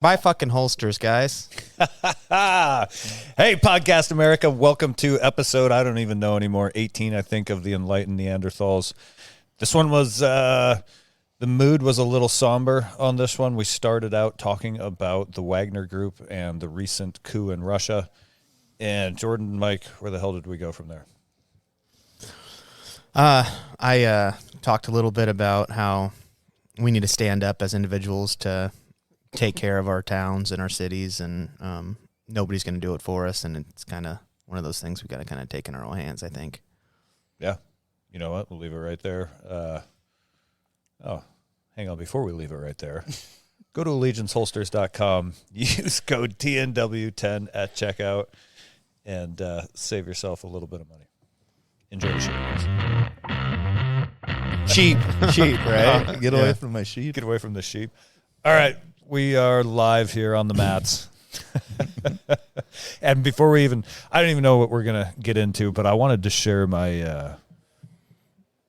Buy fucking holsters, guys. Hey, Podcast America. Welcome to episode, I don't even know anymore, 18, I think, of the Enlightened Neanderthals. This one was, the mood was a little somber on this one. We started out talking about the Wagner Group and the recent coup in Russia. And Jordan, Mike, where the hell did we go from there? I talked a little bit about how we need to stand up as individuals to take care of our towns and our cities, and nobody's going to do it for us, and it's kind of one of those things we got to kind of take in our own hands, I think. Yeah. You know what? We'll leave it right there. Hang on. Before we leave it right there, go to allegianceholsters.com, use code TNW10 at checkout, and save yourself a little bit of money. Enjoy the show, guys. Sheep, right? Get away from my sheep. Get away from the sheep. All right. We are live here on the mats. And before we even, I don't even know what we're going to get into, but I wanted to share my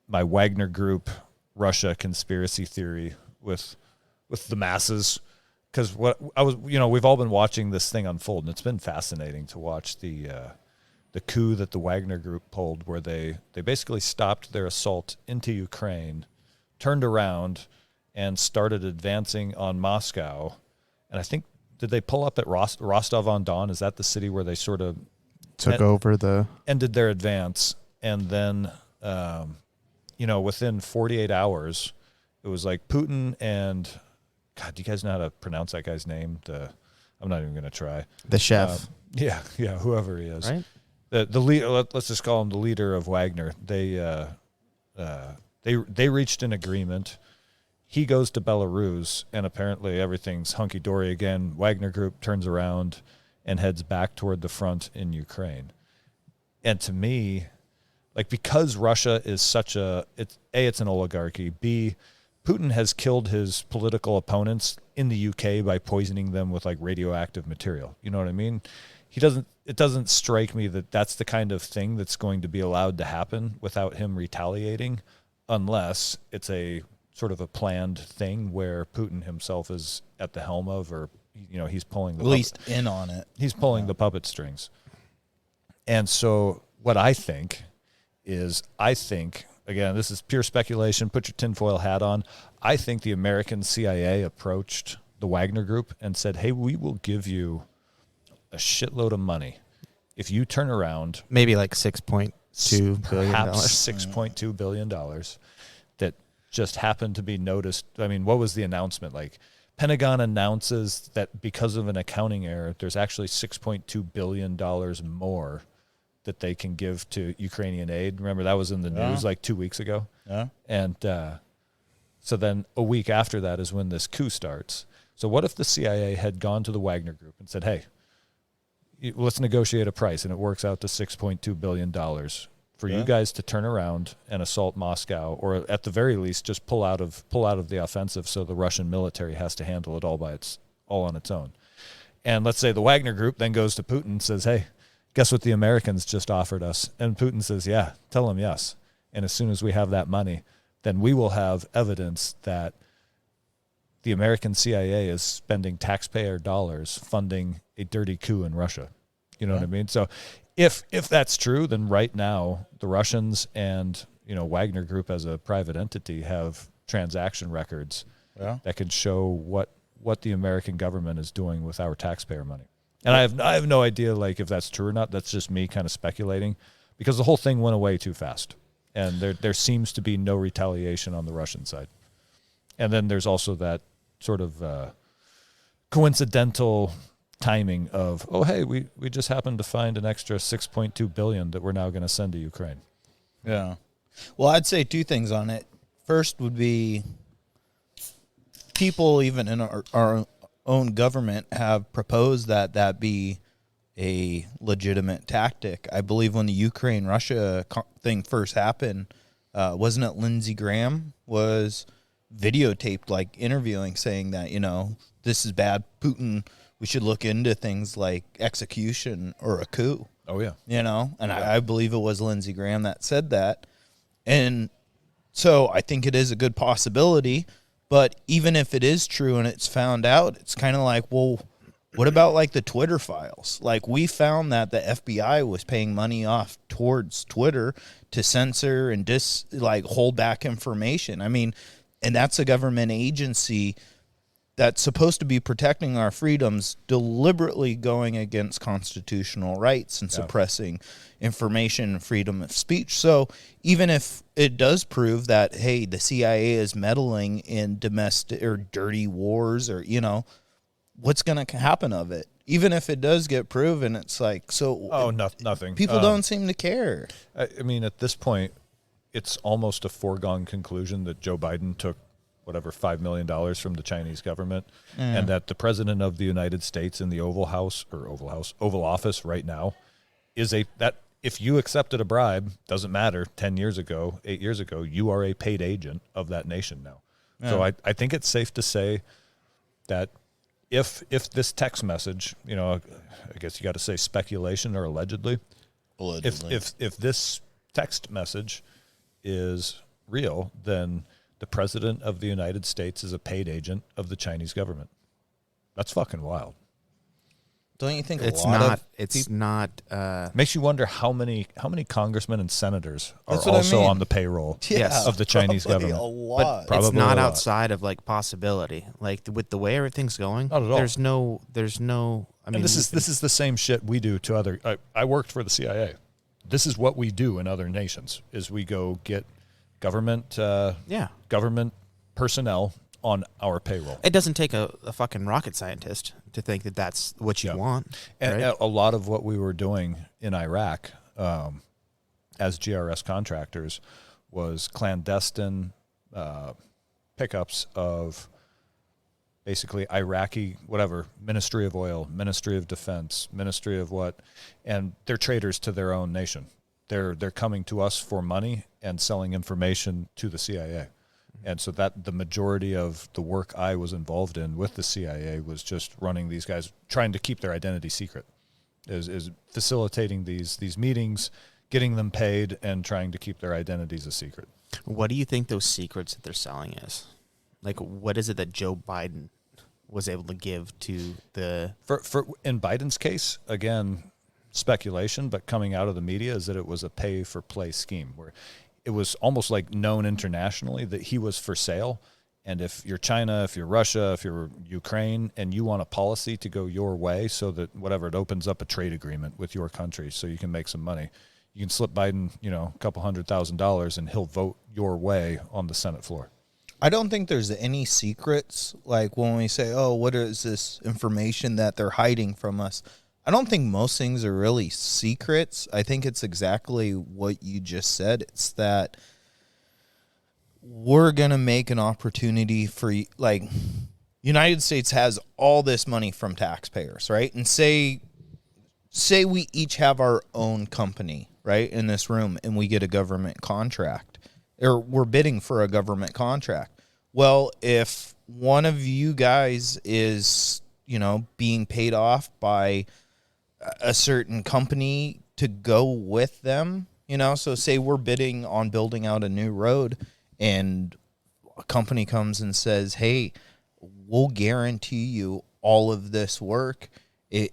my Wagner Group Russia conspiracy theory with the masses, because we've all been watching this thing unfold, and it's been fascinating to watch the coup that the Wagner Group pulled, where they basically stopped their assault into Ukraine, turned around, and started advancing on Moscow. And I think, did they pull up at Rostov-on-Don? Is that the city where they sort of ended their advance? And then, within 48 hours, it was like Putin and, God, do you guys know how to pronounce that guy's name? I'm not even going to try. The chef. Yeah, whoever he is. Right? The leader, let's just call him the leader of Wagner. They reached an agreement. He goes to Belarus, and apparently everything's hunky-dory again. Wagner Group turns around and heads back toward the front in Ukraine. And to me, because Russia is it's an oligarchy. B, Putin has killed his political opponents in the UK by poisoning them with radioactive material. You know what I mean? It doesn't strike me that that's the kind of thing that's going to be allowed to happen without him retaliating, unless it's a sort of a planned thing where Putin himself is at the helm of, or he's pulling the in on it. He's pulling the puppet strings. And so what I think is, again, this is pure speculation, put your tinfoil hat on. I think the American CIA approached the Wagner Group and said, hey, we will give you a shitload of money if you turn around. Maybe like $6.2 billion. Perhaps $6.2 billion that just happened to be noticed. I mean, what was the announcement? Pentagon announces that because of an accounting error, there's actually $6.2 billion more that they can give to Ukrainian aid. Remember, that was in the news 2 weeks ago. Yeah. And so then a week after that is when this coup starts. So what if the CIA had gone to the Wagner Group and said, hey, let's negotiate a price, and it works out to $6.2 billion for you guys to turn around and assault Moscow, or at the very least just pull out of the offensive, so the Russian military has to handle it all on its own. And let's say the Wagner Group then goes to Putin and says, hey, guess what the Americans just offered us? And Putin says, yeah, tell them yes. And as soon as we have that money, then we will have evidence that the American CIA is spending taxpayer dollars funding a dirty coup in Russia. You know what I mean? So if that's true, then right now the Russians and Wagner Group as a private entity have transaction records that can show what the American government is doing with our taxpayer money. And I have no idea if that's true or not. That's just me kind of speculating, because the whole thing went away too fast, and there seems to be no retaliation on the Russian side. And then there's also that sort of coincidental timing of, oh, hey, we just happened to find an extra $6.2 billion that we're now going to send to Ukraine. Yeah. Well, I'd say two things on it. First would be, people even in our own government have proposed that be a legitimate tactic. I believe when the Ukraine-Russia thing first happened, wasn't it Lindsey Graham was videotaped interviewing, saying that this is bad, Putin, we should look into things like execution or a coup. Oh yeah. And I believe it was Lindsey Graham that said that. And so I think it is a good possibility, But even if it is true and it's found out, it's kind of like, well, what about like the Twitter files? Like we found that the FBI was paying money off towards Twitter to censor and hold back information. I mean, and that's a government agency that's supposed to be protecting our freedoms, deliberately going against constitutional rights and suppressing information and freedom of speech. So even if it does prove that, hey, the CIA is meddling in domestic or dirty wars, or, you know, what's going to happen of it? Even if it does get proven, it's like, so nothing. People don't seem to care. I mean, at this point, it's almost a foregone conclusion that Joe Biden took whatever $5 million from the Chinese government, and that the president of the United States in the Oval Office right now is that if you accepted a bribe, doesn't matter, 10 years ago, 8 years ago, you are a paid agent of that nation now. So I think it's safe to say that if this text message, you know, I guess you got to say speculation or allegedly. If this text message is real, then the president of the United States is a paid agent of the Chinese government. That's fucking wild. Don't you think It's not. Makes you wonder how many congressmen and senators are That's what I also mean. on the payroll Yeah, of the Chinese government. A lot. Probably it's not a lot. outside of like possibility. Like with the way everything's going, Not at all. There's no. I mean, And this is the same shit we do to other. I worked for the CIA. This is what we do in other nations: is we go get government government personnel on our payroll. It doesn't take a fucking rocket scientist to think that that's what you want. And right? a lot of what we were doing in Iraq as GRS contractors was clandestine pickups of basically Iraqi, whatever, Ministry of Oil, Ministry of Defense, Ministry of what, and they're traitors to their own nation. They're coming to us for money and selling information to the CIA. And so that the majority of the work I was involved in with the CIA was just running these guys, trying to keep their identity secret, is facilitating these meetings, getting them paid, and trying to keep their identities a secret. What do you think those secrets that they're selling is? Like, what is it that Joe Biden was able to give to the... For in Biden's case, again, speculation, but coming out of the media is that it was a pay-for-play scheme where it was almost like known internationally that he was for sale. And if you're China, if you're Russia, if you're Ukraine, and you want a policy to go your way so that whatever, it opens up a trade agreement with your country so you can make some money, you can slip Biden, a couple $100,000 and he'll vote your way on the Senate floor. I don't think there's any secrets. Like when we say, oh, what is this information that they're hiding from us? I don't think most things are really secrets. I think it's exactly what you just said. It's that we're going to make an opportunity for, like, United States has all this money from taxpayers, right? And say we each have our own company, right, in this room, and we get a government contract, or we're bidding for a government contract. Well, if one of you guys is, being paid off by a certain company to go with them, so say we're bidding on building out a new road and a company comes and says, hey, we'll guarantee you all of this work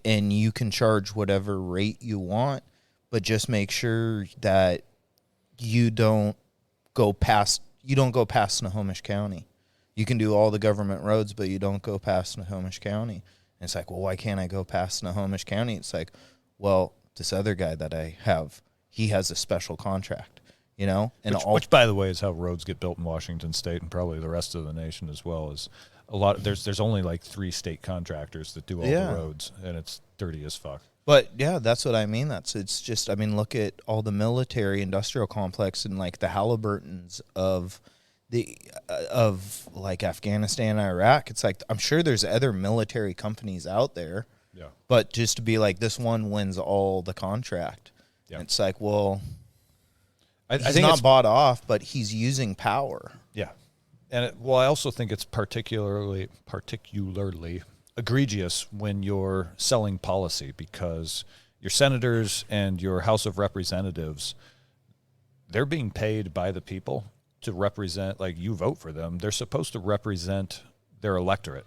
and you can charge whatever rate you want, but just make sure that you don't go past Snohomish County. You can do all the government roads, but you don't go past Snohomish County. And it's like, well, why can't I go past Snohomish County? It's like, well, this other guy that I have, he has a special contract, and which, by the way, is how roads get built in Washington State and probably the rest of the nation as well. Is a lot. There's only like 3 state contractors that do all the roads, and it's dirty as fuck. But yeah, that's what I mean. It's just, look at all the military industrial complex and like the Halliburtons of like Afghanistan, Iraq. It's like, I'm sure there's other military companies out there. Yeah. But just to be like, this one wins all the contract. Yeah. It's like, well, I think not bought off, but he's using power. Yeah. And I also think it's particularly egregious when you're selling policy, because your senators and your House of Representatives, they're being paid by the people, to represent, like you vote for them, they're supposed to represent their electorate.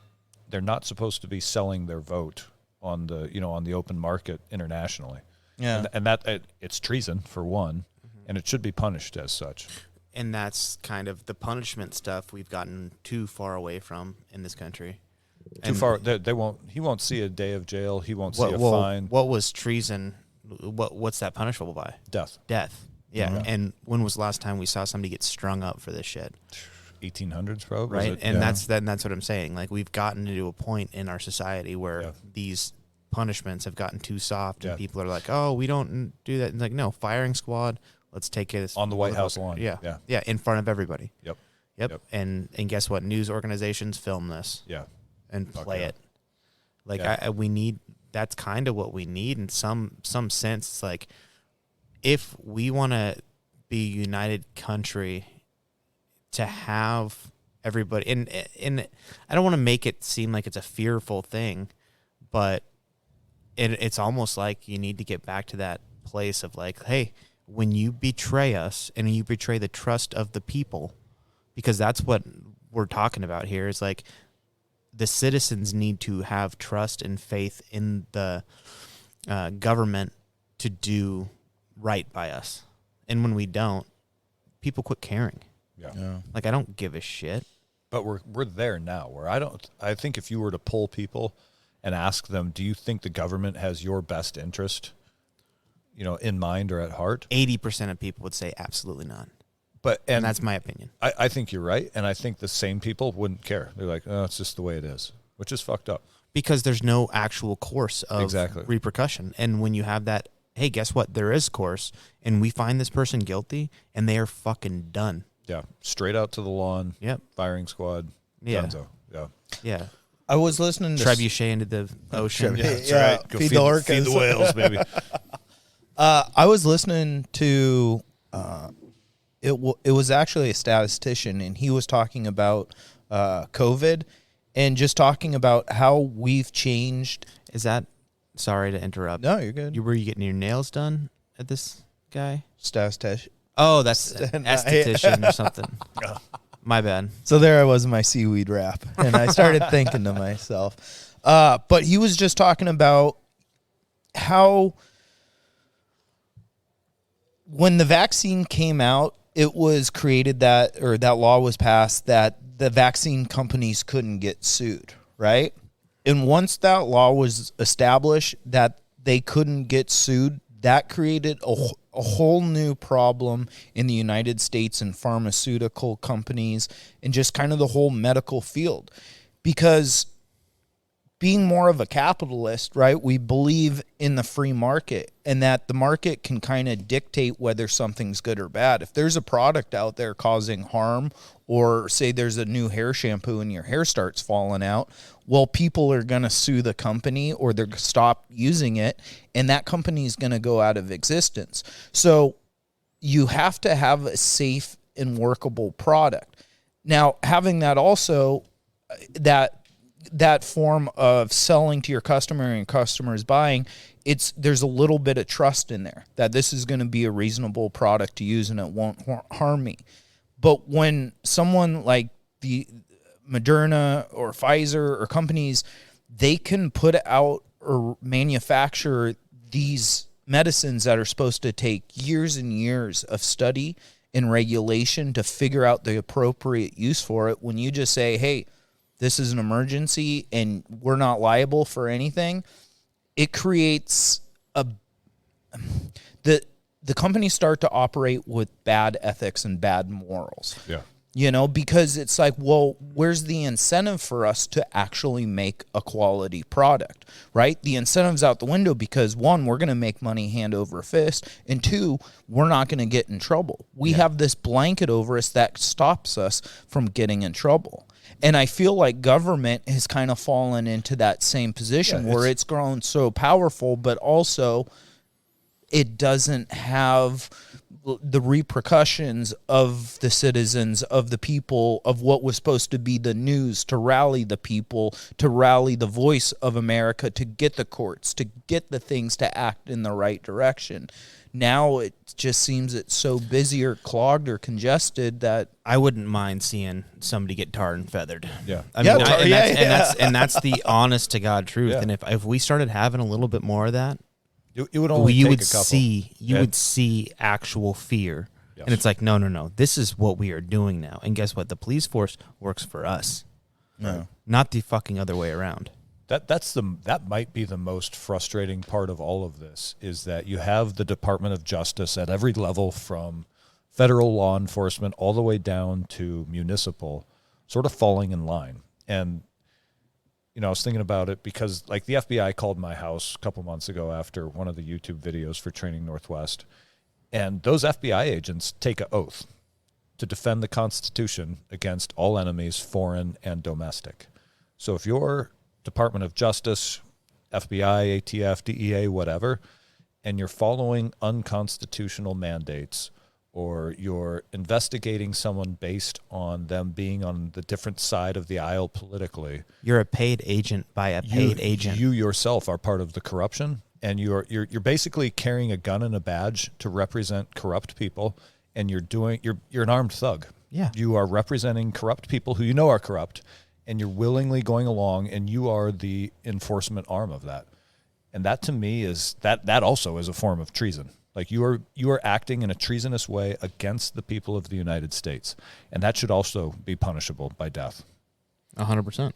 They're not supposed to be selling their vote on the open market internationally. Yeah. And that it's treason for one, and it should be punished as such. And that's kind of the punishment stuff we've gotten too far away from in this country. Too far. He won't see a day of jail. He won't see a fine. What was treason? What's that punishable by? Death. Yeah. Mm-hmm. And when was the last time we saw somebody get strung up for this shit? 1800s, probably. Right. And that's what I'm saying. Like, we've gotten to a point in our society where these punishments have gotten too soft, and people are like, "Oh, we don't do that." And like, no, firing squad. Let's take it on the White House lawn. Yeah, in front of everybody. Yep. And guess what? News organizations film this. Yeah. And play it. Like, we need. That's kind of what we need in some sense. It's like, if we want to be a united country, to have everybody, and I don't want to make it seem like it's a fearful thing, but it's almost like you need to get back to that place of like, hey, when you betray us and you betray the trust of the people, because that's what we're talking about here, is like, the citizens need to have trust and faith in the government to do right by us. And when we don't, people quit caring. Yeah. Like, I don't give a shit. But we're there now where I think if you were to poll people and ask them, do you think the government has your best interest, in mind or at heart? 80% of people would say absolutely not. And that's my opinion. I think you're right. And I think the same people wouldn't care. They're like, oh, it's just the way it is, which is fucked up. Because there's no actual course of repercussion. And when you have that, hey, guess what? There is course, and we find this person guilty, and they are fucking done. Yeah. Straight out to the lawn. Yep. Firing squad. Yeah. Dunzo. Yeah. Yeah. I was listening to Trebuchet into the ocean. Yeah, that's right. Go feed the orcas. Feed the whales, baby. I was listening to it was actually a statistician, and he was talking about COVID and just talking about how we've changed. Is that, sorry to interrupt. No, you're good. Were you getting your nails done at this guy? Statistician. Oh, that's an esthetician or something. My bad. So there I was in my seaweed wrap, and I started thinking to myself. But he was just talking about how when the vaccine came out, it was created that law was passed that the vaccine companies couldn't get sued, right? And once that law was established that they couldn't get sued, that created a whole new problem in the United States and pharmaceutical companies and just kind of the whole medical field. Because being more of a capitalist, right, we believe in the free market and that the market can kind of dictate whether something's good or bad. If there's a product out there causing harm, or say there's a new hair shampoo and your hair starts falling out, well, people are going to sue the company or they're going to stop using it, and that company is going to go out of existence. So you have to have a safe and workable product. Now, having that also, that form of selling to your customer and customers buying, there's a little bit of trust in there that this is going to be a reasonable product to use and it won't harm me. But when someone like the Moderna or Pfizer or companies, they can put out or manufacture these medicines that are supposed to take years and years of study and regulation to figure out the appropriate use for it. When you just say, hey, this is an emergency and we're not liable for anything, it creates the companies start to operate with bad ethics and bad morals. Yeah. Because it's like, well, where's the incentive for us to actually make a quality product, right? The incentive's out the window because, one, we're going to make money hand over fist, and two, we're not going to get in trouble. We have this blanket over us that stops us from getting in trouble. And I feel like government has kind of fallen into that same position where it's grown so powerful, but also it doesn't have the repercussions of the citizens, of the people, of what was supposed to be the news, to rally the people, to rally the voice of America, to get the courts, to get the things to act in the right direction. Now it just seems it's so busy or clogged or congested that I wouldn't mind seeing somebody get tarred and feathered. Yeah. I mean, Yeah, and that's the honest to God truth. Yeah. And if we started having a little bit more of that, It would only you take would a couple. you would see actual fear. Yes. And it's like, no. This is what we are doing now. And guess what? The police force works for us. no. Not the fucking other way around. That might be the most frustrating part of all of this, is that you have the Department of Justice at every level, from federal law enforcement all the way down to municipal, sort of falling in line. And I was thinking about it because, like, the FBI called my house a couple months ago after one of the YouTube videos for Training Northwest, and those FBI agents take an oath to defend the Constitution against all enemies, foreign and domestic. So if you're Department of Justice, FBI, ATF, DEA, whatever, and you're following unconstitutional mandates, or you're investigating someone based on them being on the different side of the aisle politically, You're a paid agent by a paid agent. You yourself are part of the corruption, and you're basically carrying a gun and a badge to represent corrupt people, and you're an armed thug. Yeah. You are representing corrupt people who you know are corrupt, and you're willingly going along, and you are the enforcement arm of that. And that, to me, is that also is a form of treason. Like, you are acting in a treasonous way against the people of the United States, and that should also be punishable by death. 100%.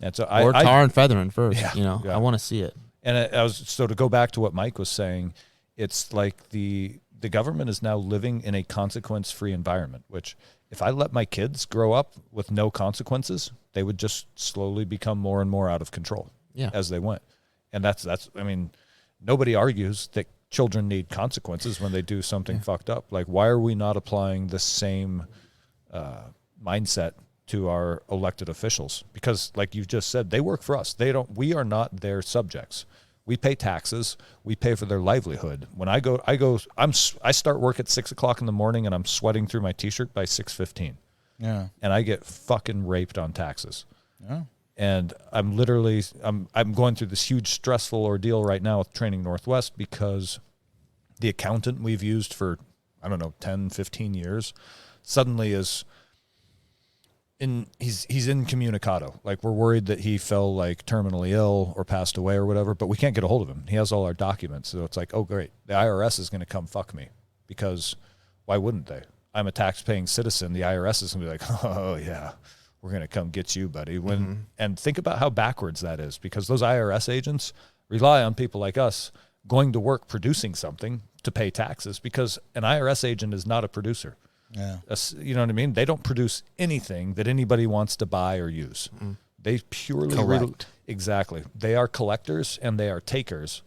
And so Or tar and feathering first. Yeah. I want to see it. And so to go back to what Mike was saying, it's like the government is now living in a consequence-free environment, which, if I let my kids grow up with no consequences, they would just slowly become more and more out of control as they went. And that's I mean, nobody argues that children need consequences when they do something fucked up. Like, why are we not applying the same mindset to our elected officials? Because, like you just said, they work for us. We are not their subjects. We pay taxes. We pay for their livelihood. When I start work at 6:00 in the morning, and I'm sweating through my t-shirt by 6:15. Yeah. And I get fucking raped on taxes. Yeah. And I'm going through this huge stressful ordeal right now with Training Northwest, because the accountant we've used for, 10, 15 years suddenly is he's incommunicado. Like, we're worried that he fell, like, terminally ill or passed away or whatever, but we can't get a hold of him. He has all our documents. So it's like, oh, great. The IRS is going to come fuck me, because why wouldn't they? I'm a tax-paying citizen. The IRS is going to be like, oh, yeah, we're going to come get you, buddy. And think about how backwards that is, because those IRS agents rely on people like us going to work producing something to pay taxes, because an IRS agent is not a producer. Yeah. You know what I mean? They don't produce anything that anybody wants to buy or use. They purely Collect. Exactly. They are collectors and they are takers,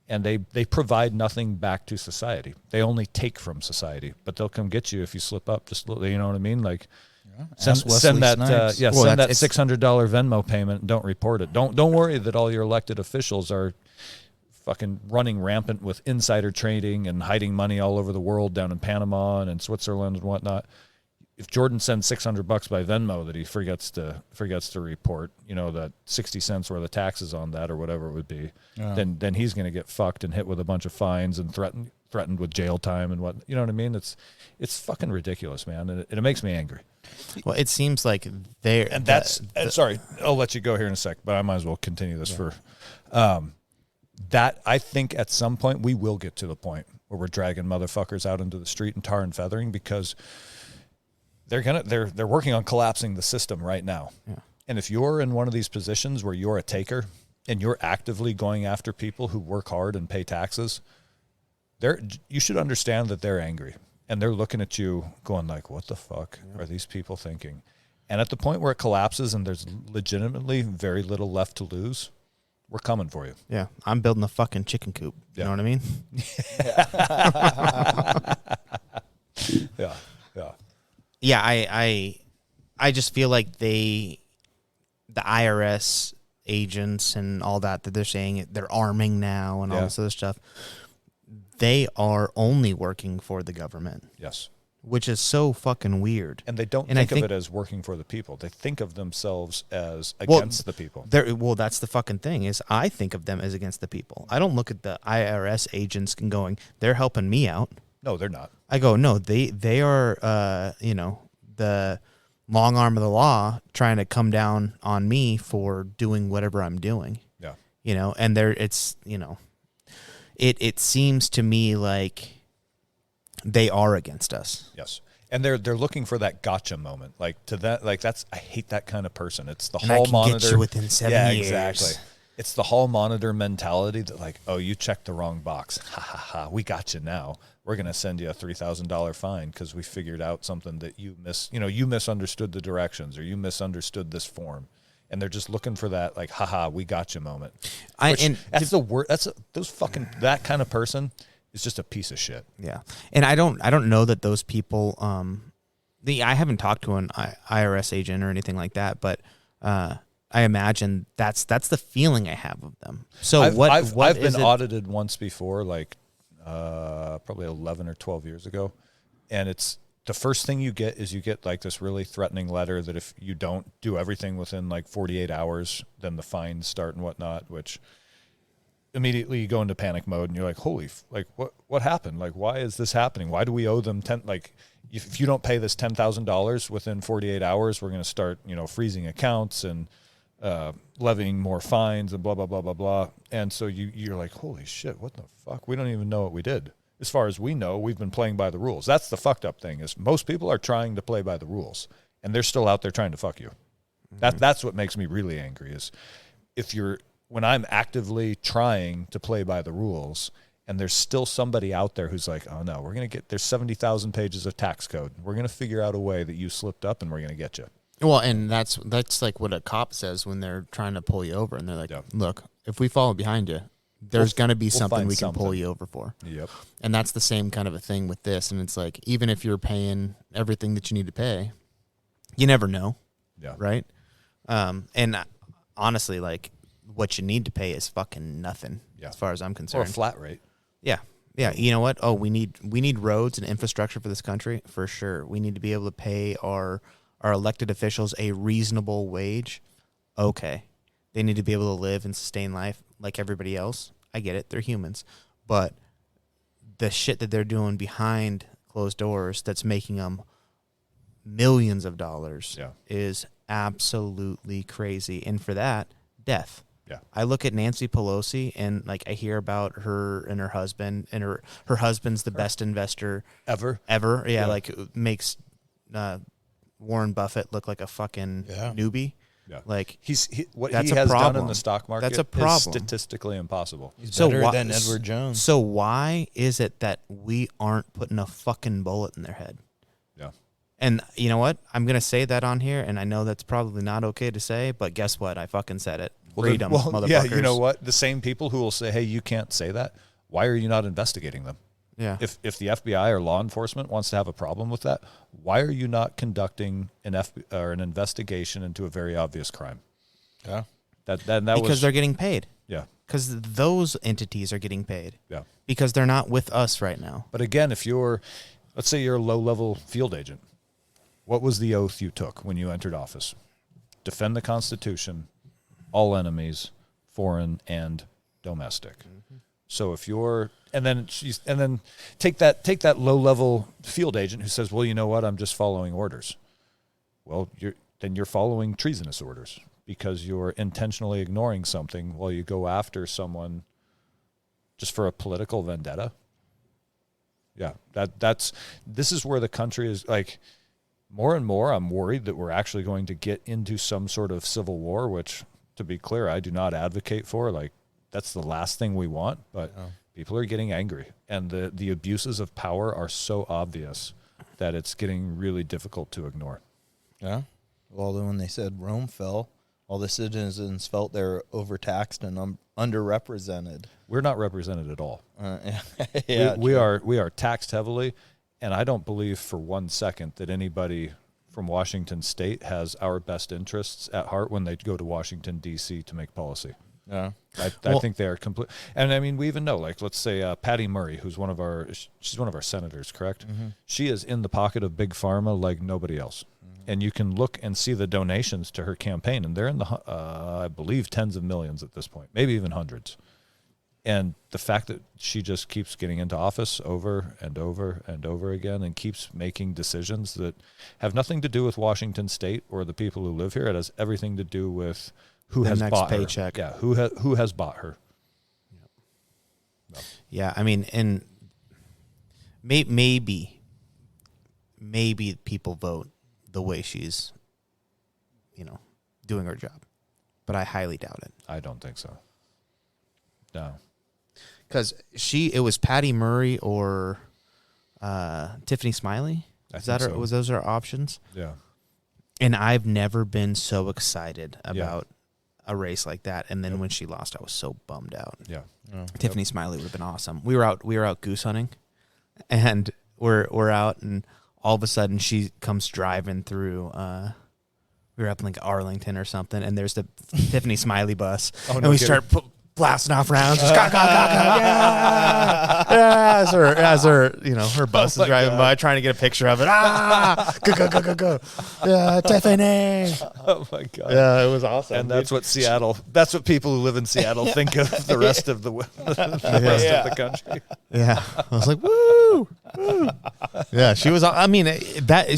and they provide nothing back to society. They only take from society, but they'll come get you if you slip up. Just, you know what I mean? Like, send that send that $600 Venmo payment and don't report it. Don't worry that all your elected officials are fucking running rampant with insider trading and hiding money all over the world, down in Panama and in Switzerland and whatnot. If Jordan sends $600 by Venmo that he forgets to report, that 60 cents worth of taxes on that or whatever it would be, then he's going to get fucked and hit with a bunch of fines and threatened with jail time and what, you know what I mean? It's fucking ridiculous, man, and it makes me angry. Well, it seems like they're... And sorry, I'll let you go here in a sec, but I might as well continue this for... That, I think at some point we will get to the point where we're dragging motherfuckers out into the street and tar and feathering, because they're working on collapsing the system right now. Yeah. And if you're in one of these positions where you're a taker and you're actively going after people who work hard and pay taxes, you should understand that they're angry and they're looking at you going like, what the fuck are these people thinking? And at the point where it collapses and there's legitimately very little left to lose, we're coming for you. Yeah, I'm building a fucking chicken coop. You know what I mean? Yeah. Yeah, I just feel like the IRS agents and all that they're saying they're arming now and all this other stuff. they are only working for the government, Yes. which is so fucking weird. And they don't And I think of think- it as working for the people. They think of themselves as against the people. Well, that's the fucking thing is I think of them as against the people. I don't look at the IRS agents and going, they're helping me out. No, they're not. I go, no, they are, the long arm of the law trying to come down on me for doing whatever I'm doing. Yeah. And it seems to me like they are against us. Yes. And they're looking for that gotcha moment. Like that's I hate that kind of person. It's the And I hall can monitor. get you within 7 years. Exactly. It's the hall monitor mentality that like, oh, you checked the wrong box. Ha ha ha. We got you now. We're going to send you a $3,000 fine because we figured out something that you misunderstood the directions or you misunderstood this form. And they're just looking for that, like, haha, we got you moment. That's the word. That kind of person is just a piece of shit. Yeah, and I don't know that those people. I haven't talked to an IRS agent or anything like that, but I imagine that's the feeling I have of them. So I've been audited once before, like probably 11 or 12 years ago, and it's. The first thing you get like this really threatening letter that if you don't do everything within like 48 hours, then the fines start and whatnot, which immediately you go into panic mode and you're like, what happened? Like, why is this happening? Why do we owe them if you don't pay this $10,000 within 48 hours, we're going to start, freezing accounts and levying more fines and blah, blah, blah, blah, blah. And so you're like, holy shit, what the fuck? We don't even know what we did. As far as we know, we've been playing by the rules. That's the fucked up thing is most people are trying to play by the rules, and they're still out there trying to fuck you. Mm-hmm. That's what makes me really angry is when I'm actively trying to play by the rules, and there's still somebody out there who's like, oh no, there's 70,000 pages of tax code. We're going to figure out a way that you slipped up, and we're going to get you. Well, and that's like what a cop says when they're trying to pull you over, and they're like, yeah. Look, if we follow behind you, there's going to be something we can pull you over for. Yep. And that's the same kind of a thing with this. And it's like, even if you're paying everything that you need to pay, you never know. Yeah. Right. And honestly, like what you need to pay is fucking nothing as far as I'm concerned. Or a flat rate. Yeah. Yeah. You know what? Oh, we need roads and infrastructure for this country for sure. We need to be able to pay our elected officials a reasonable wage. Okay. They need to be able to live and sustain life like everybody else. I get it. They're humans. But the shit that they're doing behind closed doors that's making them millions of dollars is absolutely crazy. And for that, death. Yeah. I look at Nancy Pelosi and like I hear about her and her husband, and her husband's the best investor ever. Yeah. Like makes Warren Buffett look like a fucking newbie. Yeah. Like what that's he has problem. done in the stock market that's a problem. is statistically impossible. He's better than Edward Jones. So why is it that we aren't putting a fucking bullet in their head? Yeah. And you know what? I'm going to say that on here, and I know that's probably not okay to say, but guess what? I fucking said it. Freedom, motherfuckers. Yeah, you know what? The same people who will say, hey, you can't say that, why are you not investigating them? Yeah. If the FBI or law enforcement wants to have a problem with that, why are you not conducting an investigation into a very obvious crime? Yeah. Because they're getting paid. Yeah. Because those entities are getting paid. Yeah. Because they're not with us right now. But again, let's say you're a low-level field agent, what was the oath you took when you entered office? Defend the Constitution, all enemies, foreign and domestic. Mm-hmm. So if you're and then take that low-level field agent who says, well, you know what, I'm just following orders. Well, you're following treasonous orders because you're intentionally ignoring something while you go after someone just for a political vendetta. Yeah, this is where the country is like more and more. I'm worried that we're actually going to get into some sort of civil war, which, to be clear, I do not advocate for. Like, that's the last thing we want, but people are getting angry, and the abuses of power are so obvious that it's getting really difficult to ignore. Yeah. Well, then when they said Rome fell, all the citizens felt they're overtaxed and underrepresented. We're not represented at all. Yeah, we are taxed heavily, and I don't believe for 1 second that anybody from Washington State has our best interests at heart when they go to Washington, D.C. to make policy. Yeah. I think they are complete. And I mean, we even know, like, let's say Patty Murray, who's she's one of our senators, correct? Mm-hmm. She is in the pocket of big pharma like nobody else. Mm-hmm. And you can look and see the donations to her campaign, and they're in the, I believe, tens of millions at this point, maybe even hundreds. And the fact that she just keeps getting into office over and over and over again and keeps making decisions that have nothing to do with Washington State or the people who live here. It has everything to do with who has bought paycheck. her. Yeah, who has bought her. No. Yeah, I mean, and maybe people vote the way she's, doing her job. But I highly doubt it. I don't think so. No. Because it was Patty Murray or Tiffany Smiley. Was those our options? Yeah. And I've never been so excited about a race like that. And then when she lost, I was so bummed out. Yeah. Tiffany Smiley would have been awesome. We were out goose hunting, and we're out, and all of a sudden she comes driving through. We were up in like Arlington or something, and there's the Tiffany Smiley bus, and we start blasting off rounds. Just, yeah, as her, her bus is driving by, trying to get a picture of it. Go. Yeah, Tiffany. Oh my God. Yeah, it was awesome. And that's what people who live in Seattle think of the rest of the rest of the country. Yeah. I was like, woo. Yeah, she was,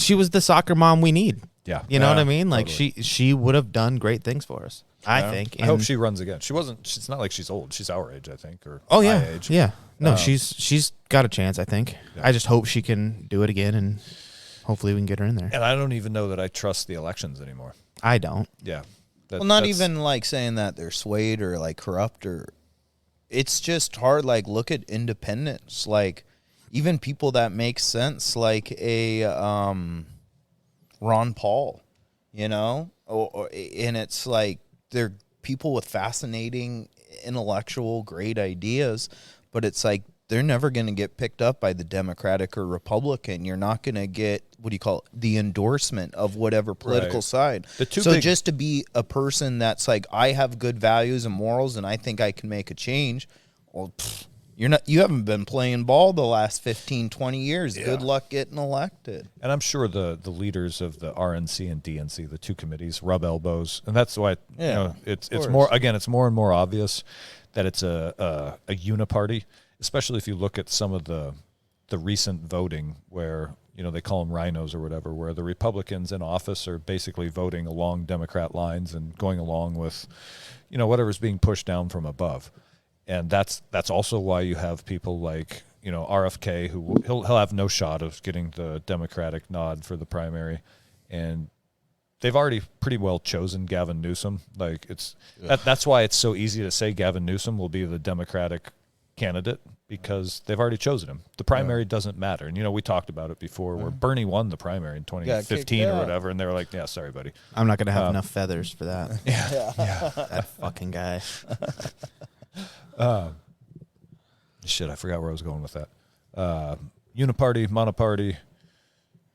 she was the soccer mom we need. Yeah. You know what I mean? Like totally. she would have done great things for us. I think. I hope she runs again. She's not like she's old. She's our age, I think, or my age. Yeah. No, she's got a chance, I think. Yeah. I just hope she can do it again, and hopefully we can get her in there. And I don't even know that I trust the elections anymore. I don't. Yeah. Not even like saying that they're swayed or like corrupt, or it's just hard. Like, look at independents, like even people that make sense, like a Ron Paul, and it's like they're people with fascinating, intellectual, great ideas, but it's like they're never going to get picked up by the Democratic or Republican. You're not going to get, the endorsement of whatever political side. Just to be a person that's like, I have good values and morals and I think I can make a change, well, you haven't been playing ball the last 15, 20 years. Yeah. Good luck getting elected. And I'm sure the leaders of the RNC and DNC, the two committees, rub elbows. And that's why it's more and more obvious that it's a uniparty, especially if you look at some of the recent voting where, they call them rhinos or whatever, where the Republicans in office are basically voting along Democrat lines and going along with, whatever's being pushed down from above. And that's also why you have people like, RFK, who he'll have no shot of getting the Democratic nod for the primary. And they've already pretty well chosen Gavin Newsom. Like that's why it's so easy to say Gavin Newsom will be the Democratic candidate, because they've already chosen him. The primary doesn't matter. And, we talked about it before where Bernie won the primary in 2015 or whatever. And they were like, yeah, sorry, buddy. I'm not going to have enough feathers for that. Yeah. That fucking guy. Shit, I forgot where I was going with that. Uniparty, monoparty,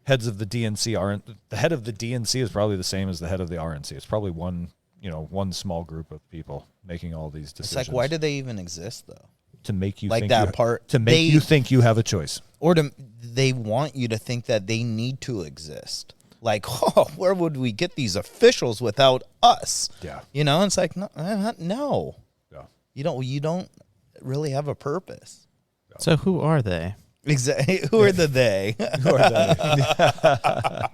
heads of the DNC aren't. The head of the DNC is probably the same as the head of the RNC. It's probably one small group of people making all these decisions. It's like, why do they even exist, though? To make you like think that part to make you think you have a choice, or they want you to think that they need to exist. Like, where would we get these officials without us? Yeah, it's like no. Yeah, you don't really have a purpose. Yeah. So who are they? Exactly. Who are the they? Who are they?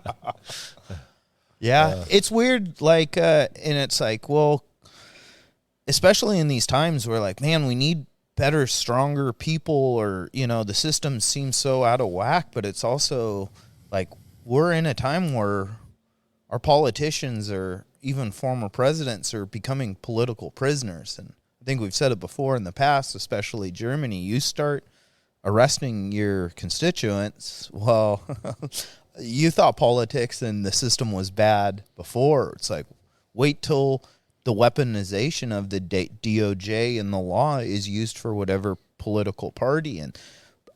Yeah, it's weird. Like, and it's like, well, especially in these times where, like, man, we need better, stronger people, or the system seems so out of whack. But it's also like we're in a time where our politicians or even former presidents are becoming political prisoners. And I think we've said it before in the past, especially Germany. You start arresting your constituents, well, you thought politics and the system was bad before. It's like, wait till the weaponization of the DOJ and the law is used for whatever political party. And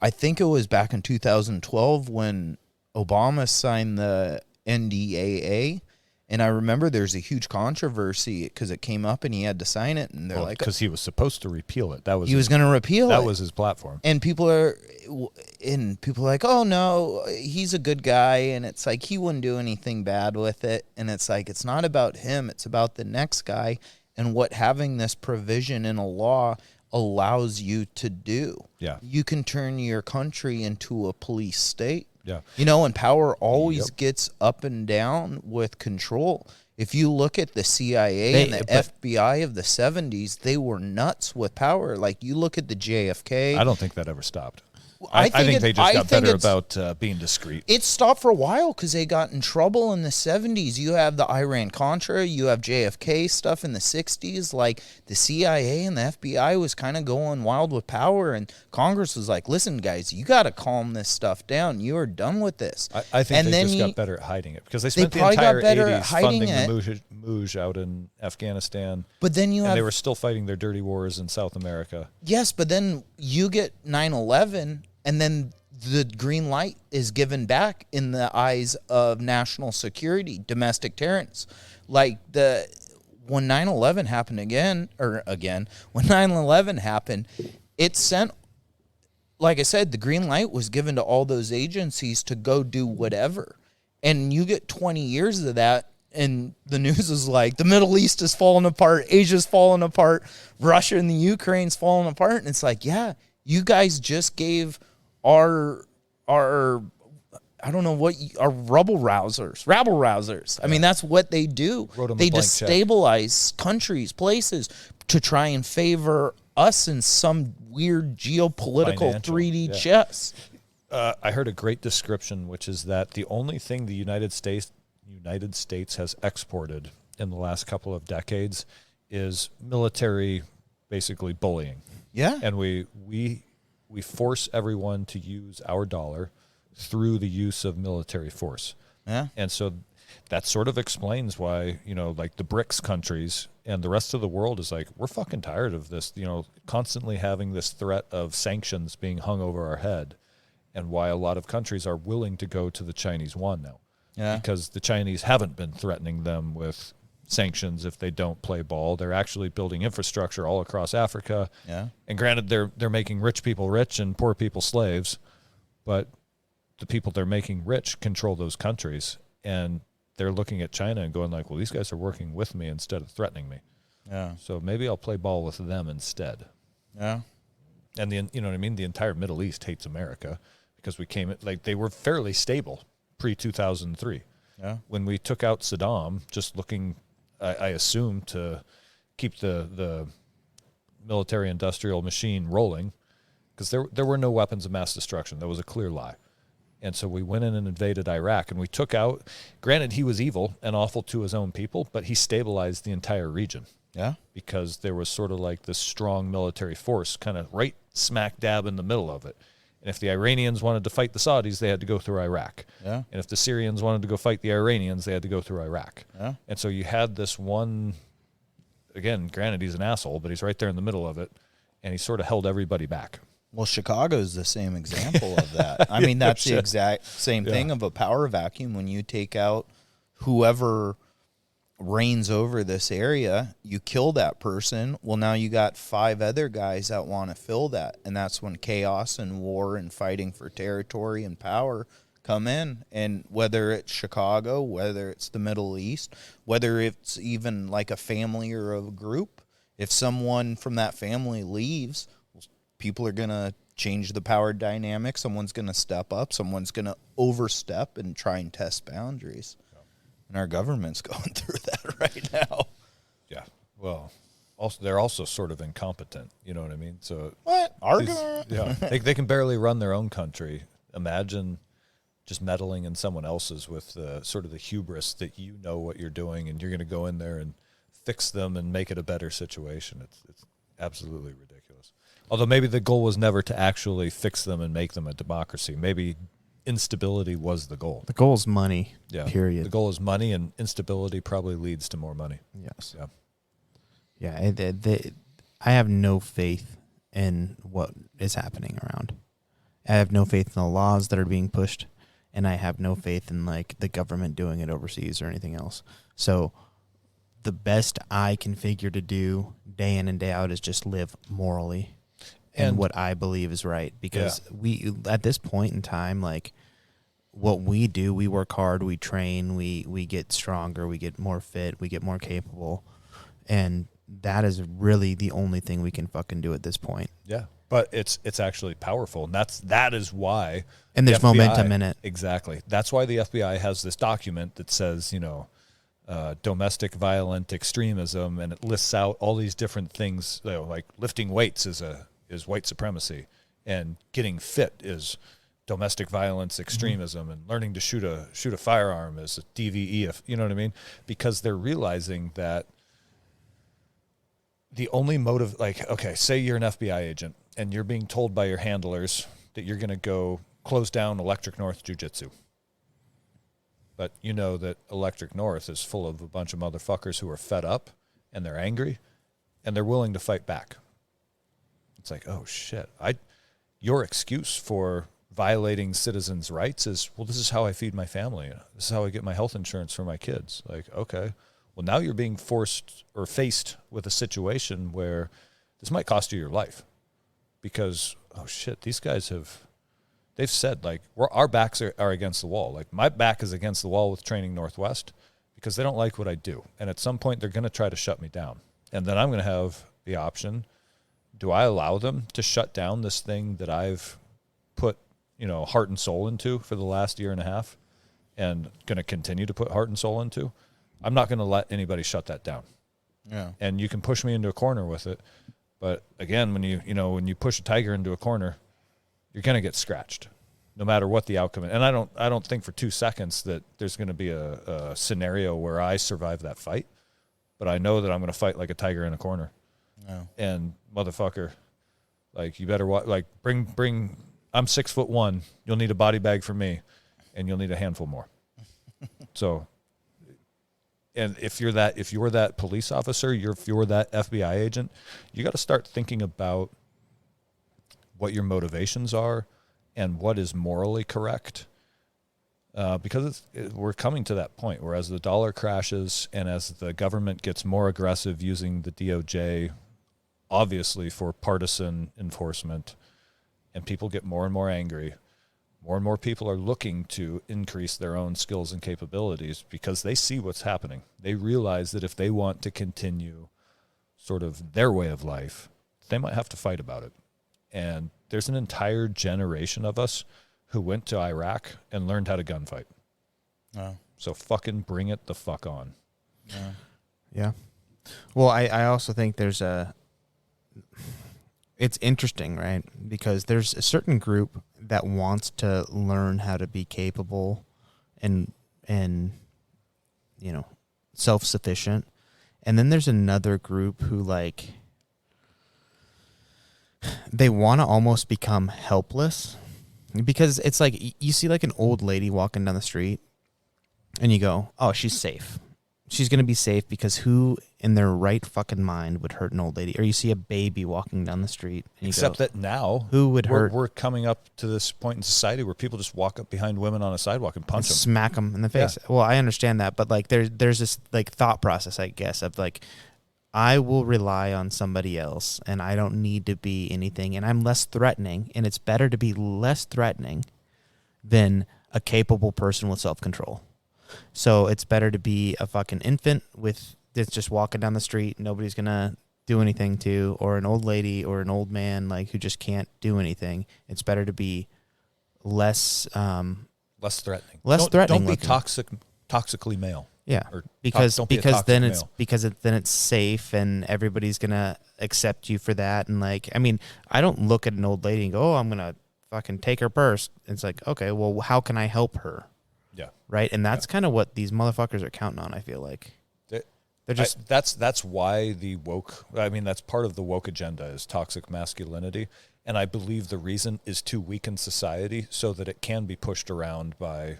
I think it was back in 2012 when Obama signed the NDAA, And I remember there's a huge controversy because it came up and he had to sign it. And they're like, because he was supposed to repeal it. That was he was going to repeal it. That was his platform. And people are like, oh no, he's a good guy. And it's like, he wouldn't do anything bad with it. And it's like, it's not about him. It's about the next guy and what having this provision in a law allows you to do. Yeah. You can turn your country into a police state. Yeah. You know, and power always gets up and down with control. If you look at the CIA and the FBI of the 70s, they were nuts with power. Like, you look at the JFK. I don't think that ever stopped. I think they just got better about being discreet. It stopped for a while because they got in trouble in the 70s. You have the Iran-Contra, you have JFK stuff in the 60s. Like, the CIA and the FBI was kind of going wild with power, and Congress was like, listen, guys, you got to calm this stuff down. You are done with this. I think they just got better at hiding it because they spent the entire 80s funding the Mujahideen out in Afghanistan. But then they were still fighting their dirty wars in South America. Yes, but then you get 9/11, and then the green light is given back in the eyes of national security, domestic terrorists. Like, when 9/11 happened when 9/11 happened, it sent, like I said, the green light was given to all those agencies to go do whatever. And you get 20 years of that, and the news is like, the Middle East is falling apart, Asia's falling apart, Russia and the Ukraine's falling apart. And it's like, yeah, you guys just gave our I don't know what, are rabble rousers. I mean, that's what they do. They destabilize countries, places to try and favor us in some weird geopolitical 3D chess. I heard a great description, which is that the only thing the United States has exported in the last couple of decades is military, basically bullying. Yeah. And we force everyone to use our dollar through the use of military force. Yeah. And so that sort of explains why, like the BRICS countries and the rest of the world is like, we're fucking tired of this, constantly having this threat of sanctions being hung over our head, and why a lot of countries are willing to go to the Chinese yuan now. Yeah. Because the Chinese haven't been threatening them with sanctions if they don't play ball. They're actually building infrastructure all across Africa. Yeah. And granted, they're making rich people rich and poor people slaves, but the people they're making rich control those countries, and they're looking at China and going like, well, these guys are working with me instead of threatening me. Yeah. So maybe I'll play ball with them instead. Yeah. And you know what I mean? The entire Middle East hates America because they were fairly stable pre-2003. Yeah. When we took out Saddam, just looking, I assume, to keep the military-industrial machine rolling, because there were no weapons of mass destruction. That was a clear lie. And so we went in and invaded Iraq, and we took out, granted, he was evil and awful to his own people, but he stabilized the entire region. Yeah. Because there was sort of like this strong military force kind of right smack dab in the middle of it. And if the Iranians wanted to fight the Saudis, they had to go through Iraq. Yeah. And if the Syrians wanted to go fight the Iranians, they had to go through Iraq. Yeah. And so you had this one, again, granted, he's an asshole, but he's right there in the middle of it, and he sort of held everybody back. Well, Chicago's the same example of that. I mean, that's the exact same thing of a power vacuum. When you take out whoever reigns over this area, you kill that person. Well, now you got 5 other guys that want to fill that. And that's when chaos and war and fighting for territory and power come in. And whether it's Chicago, whether it's the Middle East, whether it's even like a family or a group, if someone from that family leaves, people are going to change the power dynamic. Someone's going to step up. Someone's going to overstep and try and test boundaries. And our government's going through that right now. Yeah. Well, also they're also sort of incompetent. You know what I mean? So what? Argument? Yeah. They can barely run their own country. Imagine just meddling in someone else's with sort of the hubris that you know what you're doing and you're going to go in there and fix them and make it a better situation. It's absolutely ridiculous. Although maybe the goal was never to actually fix them and make them a democracy. Maybe instability was the goal. The goal is money, period. The goal is money, and instability probably leads to more money. Yes. Yeah. Yeah, I have no faith in what is happening around. I have no faith in the laws that are being pushed. and I have no faith in like the government doing it overseas or anything else. So the best I can figure to do day in and day out is just live morally and what I believe is right. Because we, at this point in time, like what we do, we work hard, we train, we get stronger, we get more fit, we get more capable. And that is really the only thing we can fucking do at this point. Yeah. But it's actually powerful. And that is why. And there's momentum in it. Exactly. That's why the FBI has this document that says, domestic violent extremism, and it lists out all these different things, like lifting weights is white supremacy, and getting fit is domestic violence extremism, and learning to shoot a firearm is a DVE, if you know what I mean, because they're realizing that the only motive, like, okay, say you're an FBI agent and you're being told by your handlers that you're going to go close down Electric North Jiu-Jitsu. But you know that Electric North is full of a bunch of motherfuckers who are fed up and they're angry and they're willing to fight back. It's like, oh shit. Your excuse for violating citizens' rights is, well, this is how I feed my family. This is how I get my health insurance for my kids. Like, okay. Well, now you're being forced or faced with a situation where this might cost you your life because, oh shit, these guys they've said, like, our backs are against the wall. Like, my back is against the wall with Training Northwest because they don't like what I do. And at some point, they're going to try to shut me down. And then I'm going to have the option, do I allow them to shut down this thing that I've put, heart and soul into for the last year and a half and going to continue to put heart and soul into? I'm not going to let anybody shut that down. Yeah. And you can push me into a corner with it. But again, when you push a tiger into a corner, you're going to get scratched no matter what the outcome is. And I don't think for 2 seconds that there's going to be a scenario where I survive that fight, but I know that I'm going to fight like a tiger in a corner. Yeah. And motherfucker, like, you better bring, I'm 6'1", you'll need a body bag for me and you'll need a handful more. So, and if you're that police officer, if you're that FBI agent, you got to start thinking about what your motivations are and what is morally correct. Because we're coming to that point where as the dollar crashes and as the government gets more aggressive using the DOJ, obviously for partisan enforcement, and people get more and more angry, more and more people are looking to increase their own skills and capabilities because they see what's happening. They realize that if they want to continue sort of their way of life, they might have to fight about it. And there's an entire generation of us who went to Iraq and learned how to gunfight. Oh. So fucking bring it the fuck on. Yeah. Well, I also think it's interesting, right? Because there's a certain group that wants to learn how to be capable and self-sufficient. And then there's another group who, like, they want to almost become helpless because it's like you see like an old lady walking down the street and you go, oh, she's safe. She's going to be safe because who in their right fucking mind would hurt an old lady? Or you see a baby walking down the street. And Except that now who would hurt? We're coming up to this point in society where people just walk up behind women on a sidewalk and punch them. Smack them in the face. Yeah. Well, I understand that. But like there's this like thought process, I guess, of like, I will rely on somebody else and I don't need to be anything and I'm less threatening, and it's better to be less threatening than a capable person with self-control. So it's better to be a fucking infant that's just walking down the street, nobody's going to do anything to, or an old lady or an old man like who just can't do anything. It's better to be less threatening. Don't be toxically male. Yeah, because then it's safe and everybody's gonna accept you for that. And like, I mean, I don't look at an old lady and go, "Oh, I'm gonna fucking take her purse." It's like, okay, well, how can I help her? Yeah, right. And that's kind of what these motherfuckers are counting on. I feel like they're just that's why the woke. I mean, that's part of the woke agenda is toxic masculinity, and I believe the reason is to weaken society so that it can be pushed around by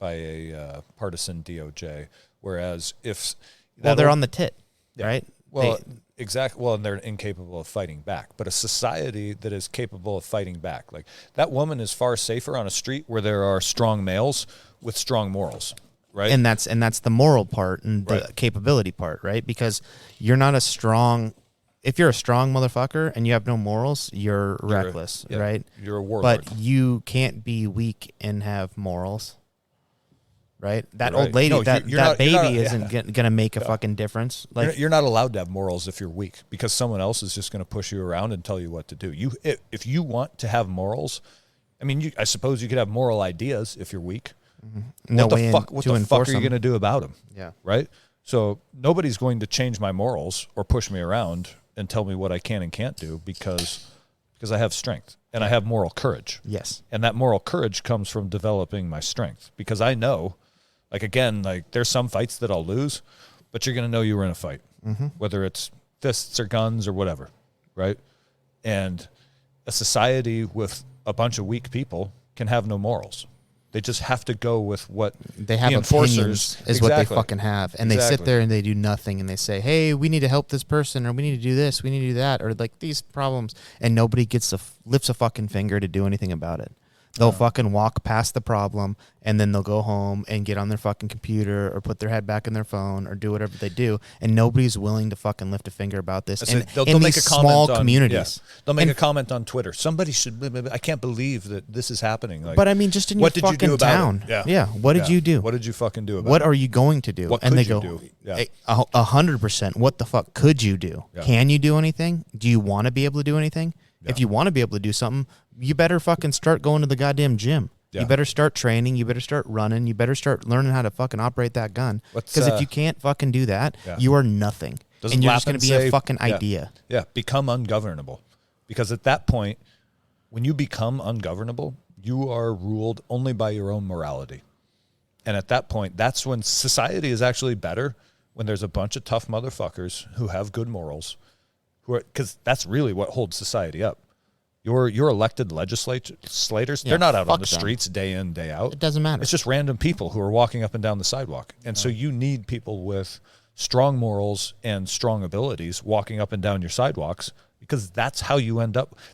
a partisan DOJ, whereas if they're on the tit, right? Well, Exactly. Well, and they're incapable of fighting back. But a society that is capable of fighting back, like that woman is far safer on a street where there are strong males with strong morals, right? And that's the moral part and the capability part, right? Because you're not a strong. If you're a strong motherfucker and you have no morals, you're reckless, right? You're a warlord. But you can't be weak and have morals. Right, that old lady, that baby isn't gonna make a fucking difference. Like you're not allowed to have morals if you're weak, because someone else is just going to push you around and tell you what to do. If you want to have morals, I mean, I suppose you could have moral ideas if you're weak. Mm-hmm. What the fuck are you going to do about them? Yeah, right. So nobody's going to change my morals or push me around and tell me what I can and can't do because I have strength and I have moral courage. Yes, and that moral courage comes from developing my strength, because I know. Like, again, like there's some fights that I'll lose, but you're going to know you were in a fight, whether it's fists or guns or whatever, right? And a society with a bunch of weak people can have no morals. They just have to go with what they have. The enforcers is what they fucking have, and they sit there and they do nothing, and they say, "Hey, we need to help this person, or we need to do this, we need to do that, or like these problems," and nobody lifts a fucking finger to do anything about it. They'll fucking walk past the problem, and then they'll go home and get on their fucking computer or put their head back in their phone or do whatever they do, and nobody's willing to fucking lift a finger about this. And they'll make a small communities. They'll make a comment on Twitter. Somebody should. I can't believe that this is happening. Like, but I mean, just in your fucking town. Yeah. What did you do? What did you fucking do about it? What are you going to do? What and could they you go, do? Yeah. 100%. What the fuck could you do? Yeah. Can you do anything? Do you want to be able to do anything? Yeah. If you want to be able to do something, you better fucking start going to the goddamn gym. Yeah. You better start training. You better start running. You better start learning how to fucking operate that gun. Because if you can't fucking do that, you are nothing. And you're just going to be a fucking idea. Yeah, become ungovernable. Because at that point, when you become ungovernable, you are ruled only by your own morality. And at that point, that's when society is actually better, when there's a bunch of tough motherfuckers who have good morals, because that's really what holds society up. Your elected legislators, they're not out on the streets day in, day out. It doesn't matter. It's just random people who are walking up and down the sidewalk. And so you need people with strong morals and strong abilities walking up and down your sidewalks, because that's how you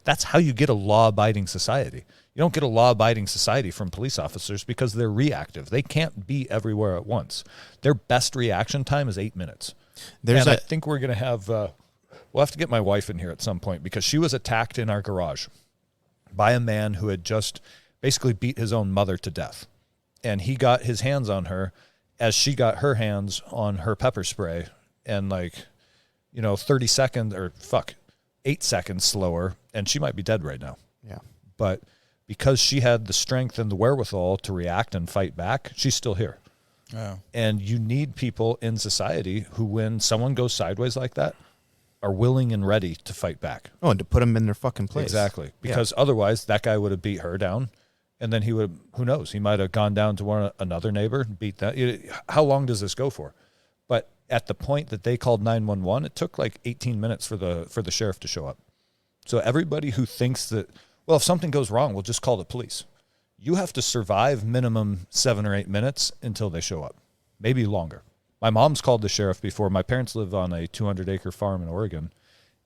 that's how you get a law-abiding society. You don't get a law-abiding society from police officers because they're reactive. They can't be everywhere at once. Their best reaction time is 8 minutes. I think we're going to have... we'll have to get my wife in here at some point, because she was attacked in our garage by a man who had just basically beat his own mother to death. And he got his hands on her as she got her hands on her pepper spray. And 30 seconds 8 seconds slower, and she might be dead right now. Yeah. But because she had the strength and the wherewithal to react and fight back, she's still here. Oh. And you need people in society who, when someone goes sideways like that, are willing and ready to fight back. Oh, and to put them in their fucking place. Exactly. Because otherwise that guy would have beat her down, and then he would, who knows, he might have gone down to another neighbor and beat that. How long does this go for? But at the point that they called 911, it took like 18 minutes for the sheriff to show up. So everybody who thinks that, well, if something goes wrong, we'll just call the police. You have to survive minimum 7 or 8 minutes until they show up, maybe longer. My mom's called the sheriff before. My parents live on a 200-acre farm in Oregon,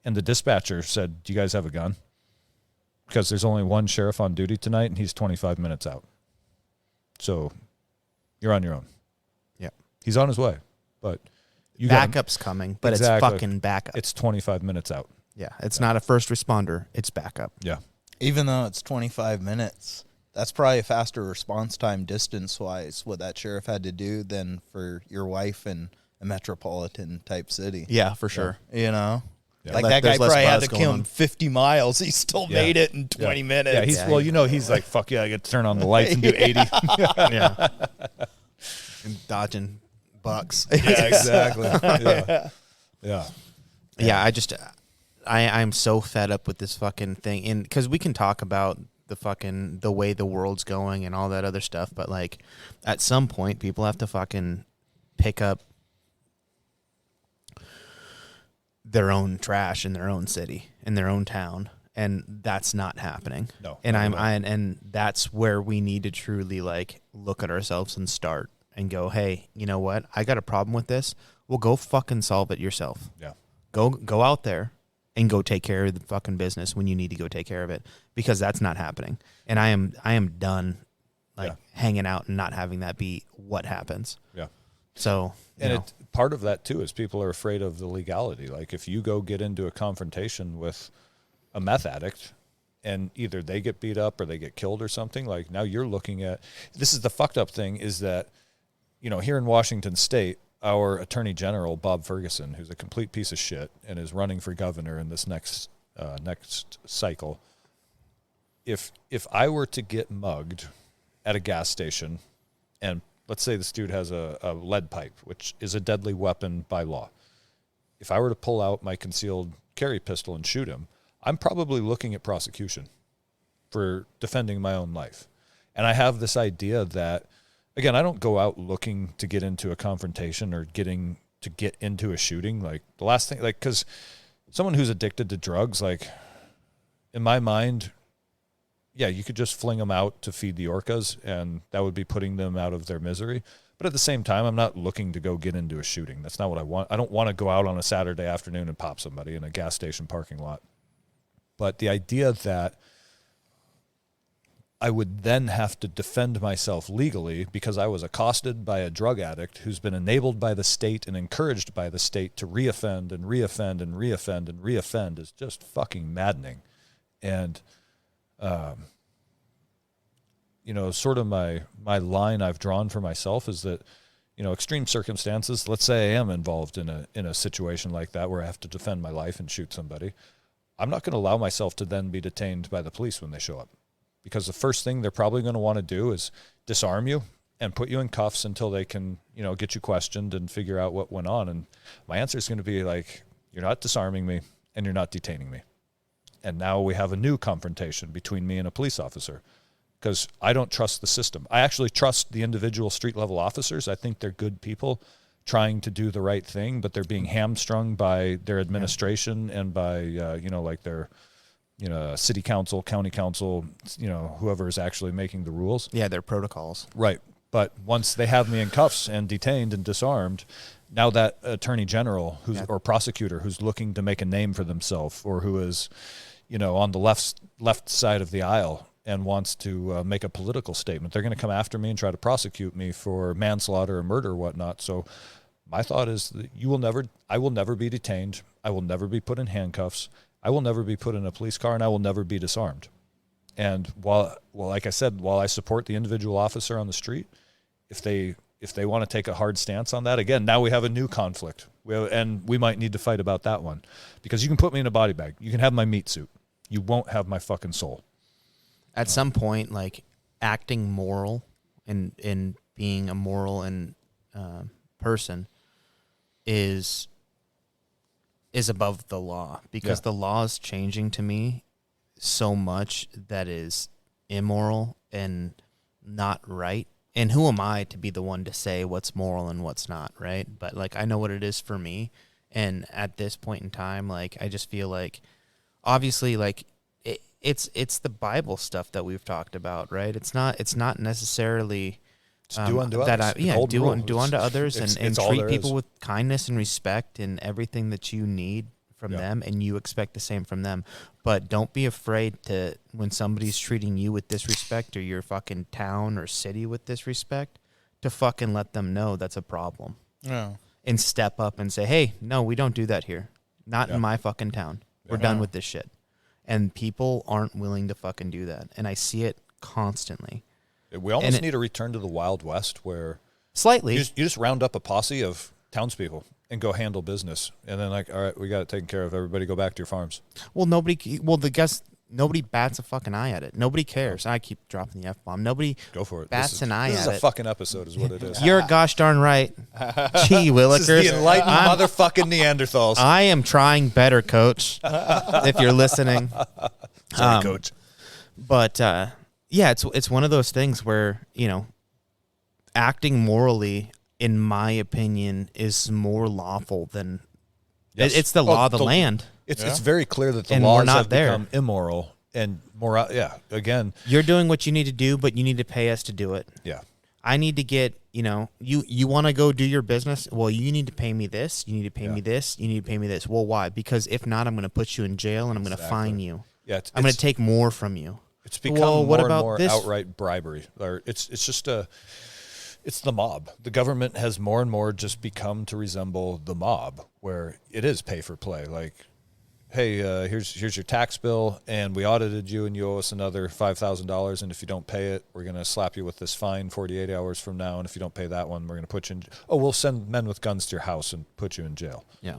and the dispatcher said, "Do you guys have a gun? Because there's only one sheriff on duty tonight, and he's 25 minutes out. So you're on your own." Yeah. He's on his way, but backup's coming, but it's fucking backup. It's 25 minutes out. Yeah, it's not a first responder. It's backup. Yeah. Even though it's 25 minutes, that's probably a faster response time distance-wise, what that sheriff had to do, than for your wife in a metropolitan-type city. Yeah, for sure. You know? Yeah. Like, that guy probably had to kill him 50 miles. He still made it in 20 minutes. Yeah, he's like, fuck yeah, I get to turn on the lights and do 80. Yeah. And dodging bucks. Yeah, exactly. Yeah. Yeah, I'm so fed up with this fucking thing. And because we can talk about the way the world's going and all that other stuff, but like at some point people have to fucking pick up their own trash in their own city, in their own town, and that's not happening. No. And and that's where we need to truly like look at ourselves and start and go, hey, you know what? I got a problem with this. Well, go fucking solve it yourself. Yeah. Go out there and go take care of the fucking business when you need to go take care of it, because that's not happening. And I am done hanging out and not having that be what happens. Yeah. So, part of that too is people are afraid of the legality. Like if you go get into a confrontation with a meth addict and either they get beat up or they get killed or something, like now you're looking at, this is the fucked up thing, is that, here in Washington State, our Attorney General, Bob Ferguson, who's a complete piece of shit and is running for governor in this next cycle, if I were to get mugged at a gas station, and let's say this dude has a lead pipe, which is a deadly weapon by law. If I were to pull out my concealed carry pistol and shoot him, I'm probably looking at prosecution for defending my own life. And I have this idea that, again, I don't go out looking to get into a confrontation or get into a shooting. Like the last thing, like, because someone who's addicted to drugs, like in my mind, yeah, you could just fling them out to feed the orcas, and that would be putting them out of their misery. But at the same time, I'm not looking to go get into a shooting. That's not what I want. I don't want to go out on a Saturday afternoon and pop somebody in a gas station parking lot. But the idea that I would then have to defend myself legally because I was accosted by a drug addict who's been enabled by the state and encouraged by the state to reoffend and reoffend and reoffend and reoffend is just fucking maddening. And sort of my line I've drawn for myself is that, extreme circumstances, let's say I am involved in a situation like that where I have to defend my life and shoot somebody, I'm not going to allow myself to then be detained by the police when they show up, because the first thing they're probably going to want to do is disarm you and put you in cuffs until they can, get you questioned and figure out what went on. And my answer is going to be like, you're not disarming me and you're not detaining me. And now we have a new confrontation between me and a police officer, because I don't trust the system. I actually trust the individual street-level officers. I think they're good people trying to do the right thing, but they're being hamstrung by their administration and by, their, city council, county council, whoever is actually making the rules. Yeah, their protocols. Right. But once they have me in cuffs and detained and disarmed, now that attorney general or prosecutor who's looking to make a name for themselves, or who is, on the left side of the aisle and wants to make a political statement, they're going to come after me and try to prosecute me for manslaughter or murder or whatnot. So my thought is that I will never be detained. I will never be put in handcuffs. I will never be put in a police car, and I will never be disarmed. And like I said, while I support the individual officer on the street, if they want to take a hard stance on that, again, now we have a new conflict. And we might need to fight about that one, because you can put me in a body bag. You can have my meat suit. You won't have my fucking soul. At some point, like, acting moral and being a moral and person is above the law, because the law is changing to me so much that is immoral and not right. And who am I to be the one to say what's moral and what's not, right? But, like, I know what it is for me. And at this point in time, like, I just feel like, obviously, like, it's the Bible stuff that we've talked about, right? It's not necessarily do unto that others. do unto others and treat people is. with kindness and respect and everything that you need from them, and you expect the same from them. But don't be afraid to, when somebody's treating you with disrespect, or your fucking town or city with disrespect, to fucking let them know that's a problem. Yeah. And step up and say, hey, no, we don't do that here. Not in my fucking town. We're done with this shit. And people aren't willing to fucking do that. And I see it constantly. We almost need a return to the Wild West, where slightly you just round up a posse of townspeople and go handle business. And then, like, all right, we got it taken care of. Everybody go back to your farms. Well, nobody bats a fucking eye at it. Nobody cares. I keep dropping the F-bomb. Nobody go for it. Bats an eye at it. This is a fucking episode is what it is. You're gosh darn right. Gee, Willikers. This is the Enlightened motherfucking Neanderthals. I am trying better, Coach, if you're listening. Sorry, Coach. But, it's one of those things where, acting morally, in my opinion, is more lawful than... Yes. It's the law of the land. It's very clear that the And laws we're not have there. become immoral and moral. Yeah, again. You're doing what you need to do, but you need to pay us to do it. Yeah. I need to get, you want to go do your business? Well, you need to pay me this. You need to pay me this. You need to pay me this. Well, why? Because if not, I'm going to put you in jail and I'm going to fine you. Yeah, I'm going to take more from you. It's become more and more outright bribery. It's just it's the mob. The government has more and more just become to resemble the mob, where it is pay for play. Like, hey, here's your tax bill, and we audited you, and you owe us another $5,000, and if you don't pay it, we're going to slap you with this fine 48 hours from now, and if you don't pay that one, we're going to put you in. Oh, we'll send men with guns to your house and put you in jail. Yeah,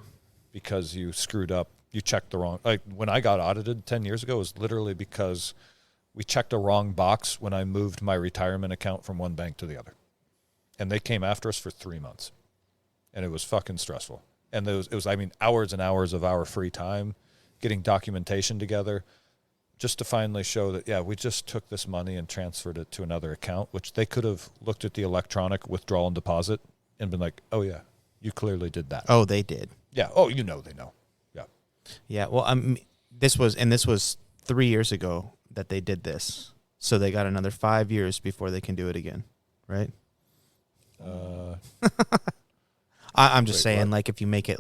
because you screwed up. You checked the wrong. Like when I got audited 10 years ago, it was literally because we checked a wrong box when I moved my retirement account from one bank to the other. And they came after us for 3 months. And it was fucking stressful. And it was hours and hours of our free time getting documentation together just to finally show that, yeah, we just took this money and transferred it to another account, which they could have looked at the electronic withdrawal and deposit and been like, oh, yeah, you clearly did that. Oh, they did. Yeah. Oh, they know. Yeah. Yeah. Well, this was 3 years ago that they did this. So they got another 5 years before they can do it again, right? I'm just saying, what? Like, if you make it,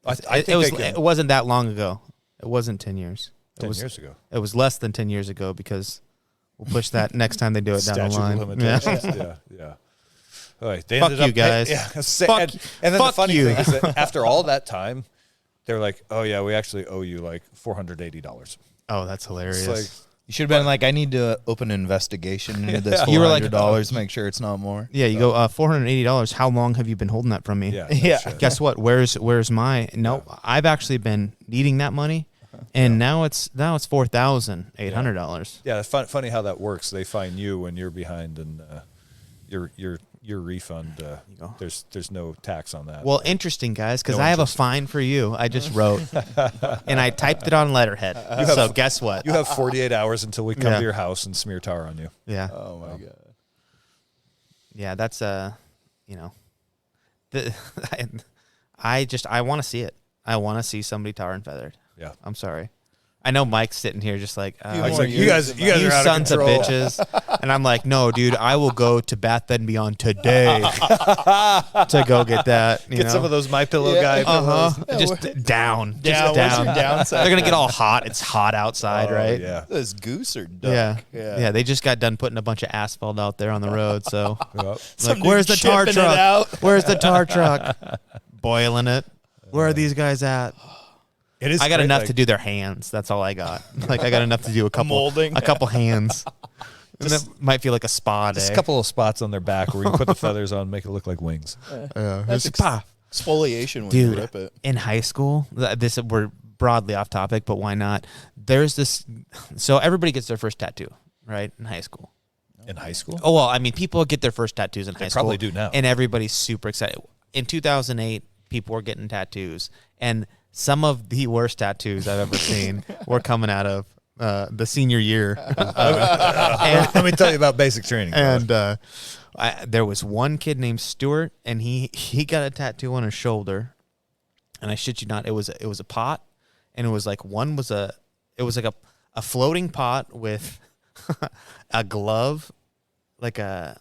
it wasn't that long ago. It wasn't 10 years. 10 years ago. It was less than 10 years ago because we'll push that next time they do it down the line. Yeah. All right. They fuck you guys. And then the funny thing is that after all that time, they're like, oh, yeah, we actually owe you like $480. Oh, that's hilarious. It's like, you should have been like, I need to open an investigation into this $400, make sure it's not more. Yeah, you go, $480. How long have you been holding that from me? Yeah. Guess what? Where's my? No, I've actually been needing that money, and now it's $4,800. Yeah, funny how that works. They fine you when you're behind, and your refund. There's no tax on that. Well, interesting, guys, because I have a fine for you. I just wrote, and I typed it on letterhead. So guess what? You have 48 hours until we come to your house and smear tar on you. Yeah. Oh my god. Yeah, that's I want to see it. I want to see somebody tar and feathered. Yeah. I'm sorry. I know Mike's sitting here just like, you guys are out sons of of bitches. And I'm like, no, dude, I will go to Bath Bed and Beyond today to go get that. Get some of those My Pillow guy pillows. Just down. They're going to get all hot. It's hot outside, right? Yeah. This goose or duck? Yeah. They just got done putting a bunch of asphalt out there on the road. So, like, where's the tar truck? Where's the tar truck? Boiling it. Where are these guys at? I got enough to do their hands. That's all I got. Like, I got enough to do a couple hands. And that might feel like a spa day. Just a couple of spots on their back where you can put the feathers on and make it look like wings. That's exfoliation when you rip it. In high school, we're broadly off topic, but why not? There's this. So everybody gets their first tattoo, right? In high school. In high school? Oh, well, I mean, people get their first tattoos in high school. They probably do now. And everybody's super excited. In 2008, people were getting tattoos. And some of the worst tattoos I've ever seen were coming out of the senior year. Let me tell you about basic training. And there was one kid named Stuart, and he got a tattoo on his shoulder. And I shit you not, it was a pot, and it was like a floating pot with a glove, like a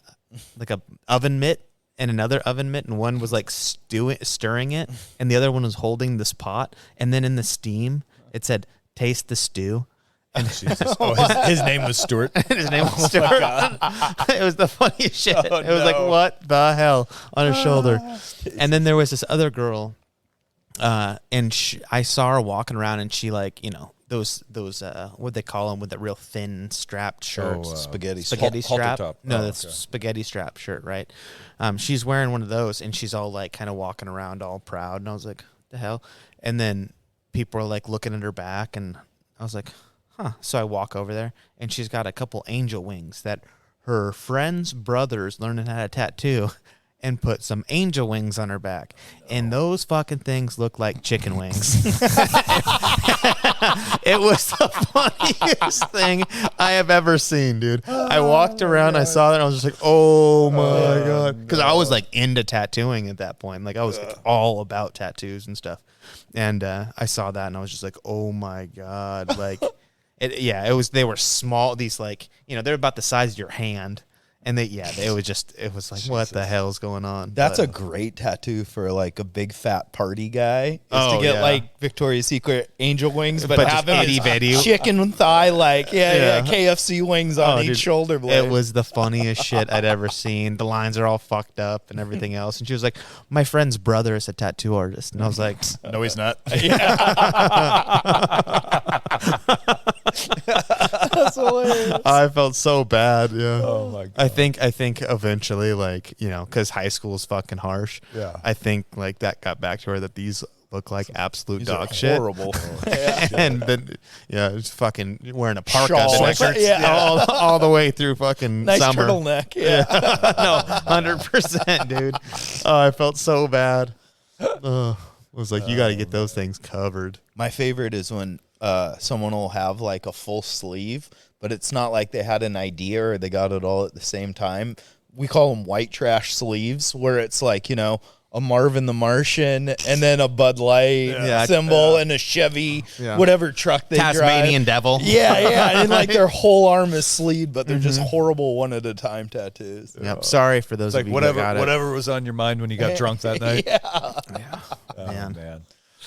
oven mitt, and another oven mitt, and one was like stirring it, and the other one was holding this pot, and then in the steam it said, "Taste the stew." And Jesus. Oh, his name was Stuart. His name was Stuart. It was the funniest shit. It was like, what the hell, on his shoulder. And then there was this other girl, and I saw her walking around, and she, like, those what they call them with the real thin strapped shirts, spaghetti strap. Top. No, that's spaghetti strap shirt, right? She's wearing one of those, and she's all like kind of walking around all proud, and I was like, the hell? And then people were like looking at her back, and I was like, huh. So I walk over there, and she's got a couple angel wings that her friend's brothers learning how to tattoo, and put some angel wings on her back. And those fucking things look like chicken wings. It was the funniest thing I have ever seen, dude. I walked around, I saw that, and I was just like, oh my God. Because I was like into tattooing at that point. Like, I was like all about tattoos and stuff. And I saw that, and I was just like, oh my God. Like, they were small. These, like, they're about the size of your hand. And it was like, what the hell's going on? That's But- a great tattoo for like a big fat party guy. Is Oh, to get yeah. like Victoria's Secret angel wings, but But have just him itty-bitty. chicken thigh, like KFC wings on Oh, each dude, shoulder blade. It was the funniest shit I'd ever seen. The lines are all fucked up and everything else. And she was like, my friend's brother is a tattoo artist. And I was like, no, he's not. That's hilarious. I felt so bad. Yeah. Oh my god. I think eventually, like, because high school is fucking harsh. Yeah. I think like that got back to her that these look like absolute These dog are shit. horrible. And then it's fucking wearing a parka Shawl. the next, all the way through fucking Nice summer. turtleneck. Yeah. No, 100%, dude. Oh, I felt so bad. I was like, you got to get those things covered. My favorite is when someone will have like a full sleeve, but it's not like they had an idea or they got it all at the same time. We call them white trash sleeves, where it's like, a Marvin the Martian and then a Bud Light symbol and a Chevy, whatever truck they Tasmanian drive. devil. Yeah. And like their whole arm is sleeved, but they're just horrible one at a time tattoos. Yep. Sorry for those It's of like you whatever that got it. whatever was on your mind when you got drunk that night. Yeah. Oh, Man. man.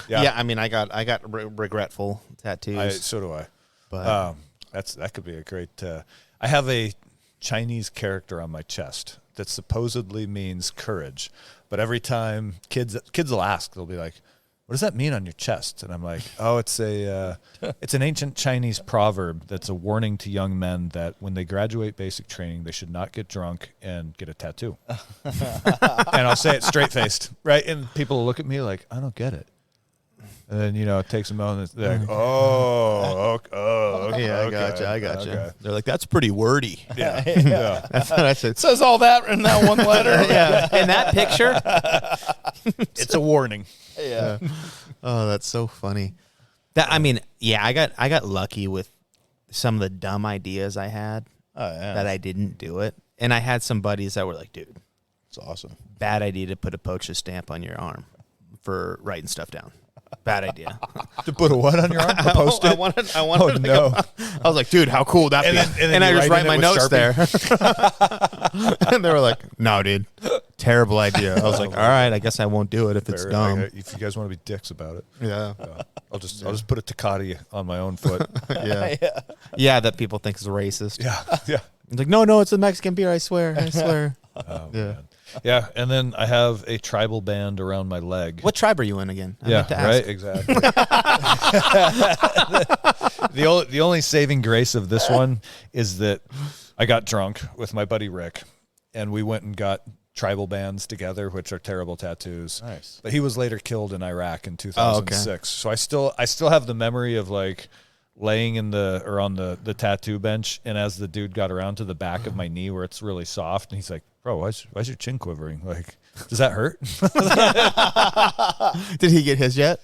Yeah. I mean, I got regretful tattoos. So do I. But That could be a great. I have a Chinese character on my chest that supposedly means courage, but every time kids will ask, they'll be like, "What does that mean on your chest?" And I'm like, "Oh, it's an ancient Chinese proverb that's a warning to young men that when they graduate basic training, they should not get drunk and get a tattoo." And I'll say it straight faced, right? And people will look at me like, "I don't get it." And then, it takes a moment. They're like, okay, yeah, I gotcha. Okay. They're like, that's pretty wordy. Yeah. That's what I said. Says all that in that one letter. Yeah. In that picture, It's a warning. Yeah. oh, that's so funny. I got lucky with some of the dumb ideas I had that I didn't do it. And I had some buddies that were like, dude, It's awesome. bad idea to put a poach's stamp on your arm for writing stuff down. Bad idea. To put a what on your arm? A Post-it? I wanted Oh, to no. I was like, dude, how cool would that be? and I you just write write in my it with notes there. And they were like, no, dude, terrible idea. I was like, all right, I guess I won't do it if it's dumb. If you guys want to be dicks about it, Yeah. I'll just put a Takati on my own foot. Yeah. Yeah, that people think is racist. Yeah. It's like, no, it's a Mexican beer, I swear. Oh, Yeah. man. Yeah, and then I have a tribal band around my leg. What tribe are you in again? I Yeah, meant to ask. right, exactly. The only saving grace of this one is that I got drunk with my buddy Rick, and we went and got tribal bands together, which are terrible tattoos. Nice. But he was later killed in Iraq in 2006. So I still have the memory of like laying on the tattoo bench, and as the dude got around to the back of my knee where it's really soft, and he's like, "Bro, why's your chin quivering? Like, does that hurt?" Did he get his yet?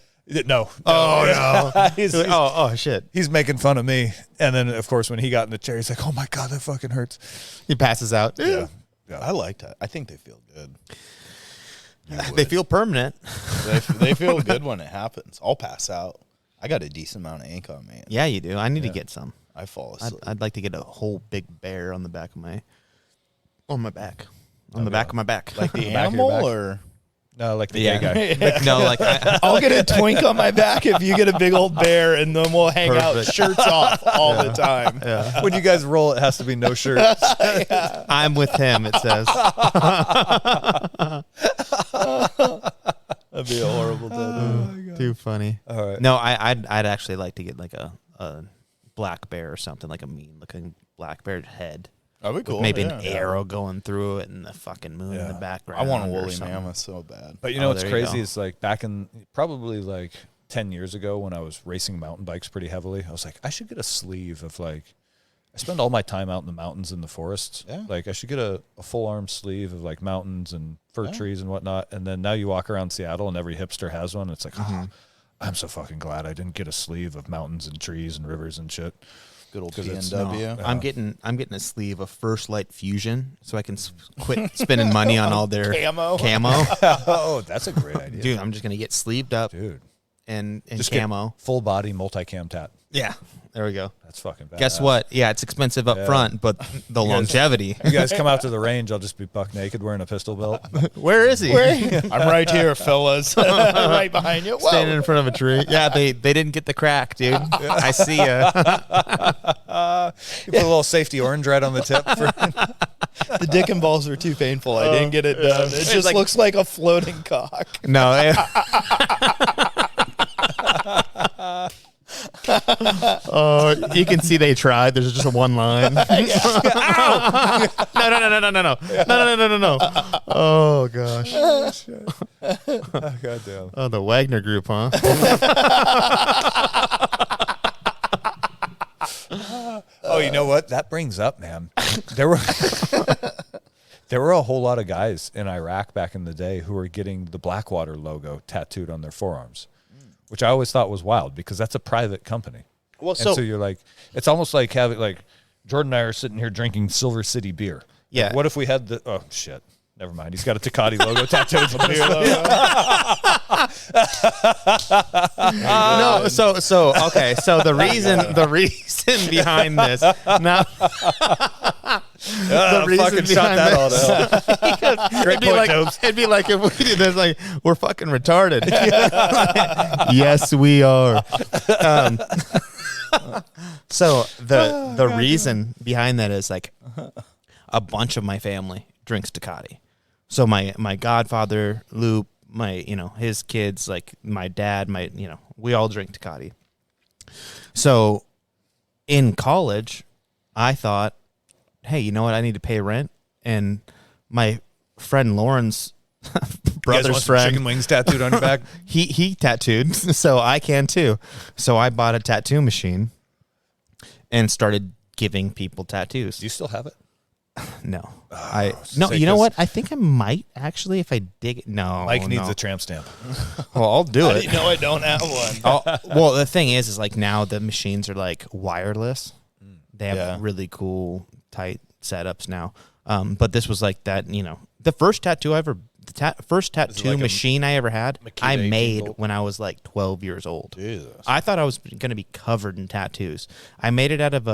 No. Oh, no. He's oh, shit. he's making fun of me, and then of course when he got in the chair, he's like, "Oh my god, that fucking hurts." He passes out. Yeah. I like that. I think they feel good. They feel permanent. They feel good when it happens. I'll pass out. I got a decent amount of ink on me. Yeah, you do. I need to get some. I fall asleep. I'd like to get a whole big bear on the back of my back. On the back of my back. Like the back of your animal back? or? No, like the Yeah. gay guy. No, like I'll get a twink on my back if you get a big old bear, and then we'll hang out Perfect. shirts off all the time. When you guys roll, it has to be no shirt. I'm with him, it says. That'd be a horrible tattoo. Too funny. All right. No, I'd actually like to get like a black bear or something, like a mean looking black bear head. That'd be cool. Maybe yeah. an arrow going through it and the fucking moon in the Yeah. background. I want a or woolly something. mammoth so bad. But you know what's there you crazy go. is like back in probably like 10 years ago when I was racing mountain bikes pretty heavily, I was like, I should get a sleeve of like, I spend all my time out in the mountains and the forests. Yeah. Like I should get a full arm sleeve of like mountains and fir trees and whatnot. And then now you walk around Seattle and every hipster has one. It's like, oh, I'm so fucking glad I didn't get a sleeve of mountains and trees and rivers and shit. Good old 'Cause it's- PNW. I'm getting a sleeve of First Light Fusion so I can quit spending money on all their Camo. Oh, that's a great idea. Dude, I'm just gonna get sleeved up Dude. and Just get camo. full body multicam tat. Yeah. There we go. That's fucking bad. Guess what? Yeah, it's expensive up front, but the longevity. You guys come out to the range, I'll just be buck naked wearing a pistol belt. Where is he? I'm right here, fellas. Right behind you. Whoa. Standing in front of a tree. Yeah, they didn't get the crack, dude. I see ya. You put a little safety orange right on the tip. The dick and balls were too painful. I didn't get it done. It just looks like a floating cock. No. Oh, you can see they tried. There's just one line. No. Oh gosh. Oh, goddamn. Oh, the Wagner Group, huh? Oh, you know what? That brings up, man. There were a whole lot of guys in Iraq back in the day who were getting the Blackwater logo tattooed on their forearms, which I always thought was wild because that's a private company. Well, and so you're like, it's almost like having like Jordan and I are sitting here drinking Silver City beer. Yeah. Like, what if we had the? Oh shit. Never mind. He's got a Tecate logo tattooed on his logo. No, so okay. So the reason behind this now. The reason fucking shot that all to hell. Great point, Tobes. It'd be like if we did this, like we're fucking retarded. Yes, we are. So the reason behind that is like a bunch of my family drinks Tecate. So my godfather, Luke, his kids, like my dad, we all drink Tecate. So in college, I thought, hey, you know what? I need to pay rent. And my friend Lauren's brother's friend, chicken wings tattooed on your back. he tattooed, so I can too. So I bought a tattoo machine and started giving people tattoos. Do you still have it? No, you know what? I think I might actually if I dig it. No, Mike needs a tramp stamp. Well, I'll do it. No, I don't have one. Well, the thing is like now the machines are like wireless. They have really cool tight setups now. But this was like that. The first tattoo I ever. First tattoo like machine I ever had, Makita I made 18-volt? when I was like 12 years old. Jesus. I thought I was going to be covered in tattoos. I made it out of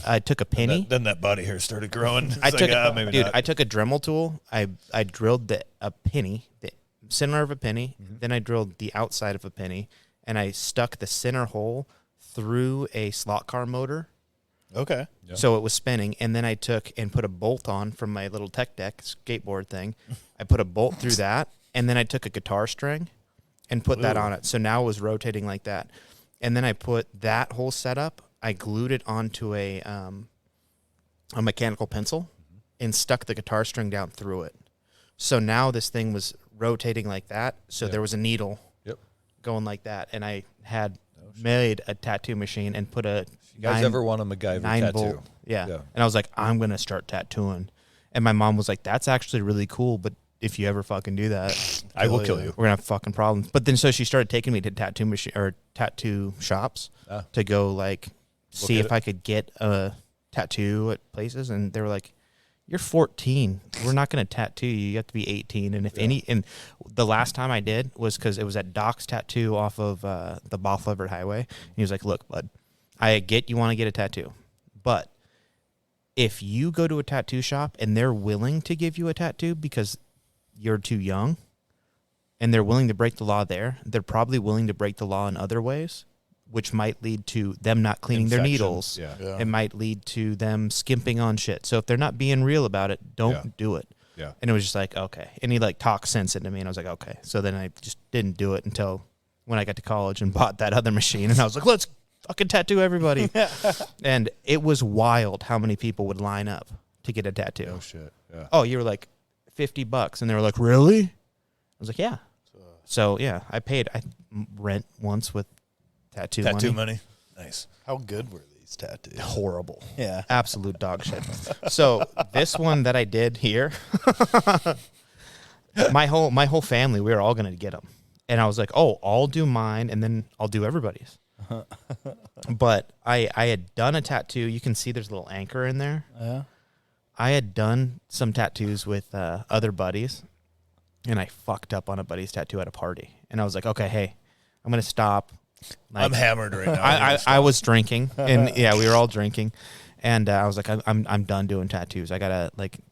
I took a penny. Then that body hair started growing. I took maybe not. I took a Dremel tool. I drilled a penny, the center of a penny. Then I drilled the outside of a penny, and I stuck the center hole through a slot car motor. Okay. Yeah. So it was spinning, and then I took and put a bolt on from my little tech deck skateboard thing. I put a bolt through that, and then I took a guitar string and put that on it. So now it was rotating like that. And then I put that whole setup, I glued it onto a mechanical pencil and stuck the guitar string down through it. So now this thing was rotating like that. So there was a needle going like that, and I had made a tattoo machine and put a You guys ever want a MacGyver 9 tattoo? volt. Yeah. And I was like, I'm going to start tattooing. And my mom was like, that's actually really cool, but if you ever fucking do that, I will kill you. We're going to have fucking problems. But then so she started taking me to tattoo shops to go like see if I could get a tattoo at places, and they were like, you're 14. We're not going to tattoo you. You have to be 18. And and the last time I did was because it was at Doc's Tattoo off of the Bothell Everett Highway. And he was like, look, bud, I get you want to get a tattoo, but if you go to a tattoo shop and they're willing to give you a tattoo because you're too young and they're willing to break the law there, they're probably willing to break the law in other ways, which might lead to them not cleaning their needles. Yeah. It might lead to them skimping on shit. So if they're not being real about it, don't do it. Yeah. And it was just like, okay. And he like talked sense into me, and I was like, okay. So then I just didn't do it until when I got to college and bought that other machine, and I was like, let's fucking tattoo everybody. And it was wild how many people would line up to get a tattoo. Oh shit. Yeah. Oh, you were like $50, and they were like, really? I was like, yeah. So yeah, I paid rent once with tattoo money. Nice. How good were these tattoos? Horrible. Yeah. Absolute dog shit. So this one that I did here, my whole family, we were all gonna get them, and I was like, oh, I'll do mine, and then I'll do everybody's. But I had done a tattoo. You can see there's a little anchor in there. Yeah. I had done some tattoos with other buddies, and I fucked up on a buddy's tattoo at a party. And I was like, okay, hey, I'm going to stop. Like, I'm hammered right now. I was drinking, and yeah, we were all drinking, and I was like, I'm done doing tattoos. I gotta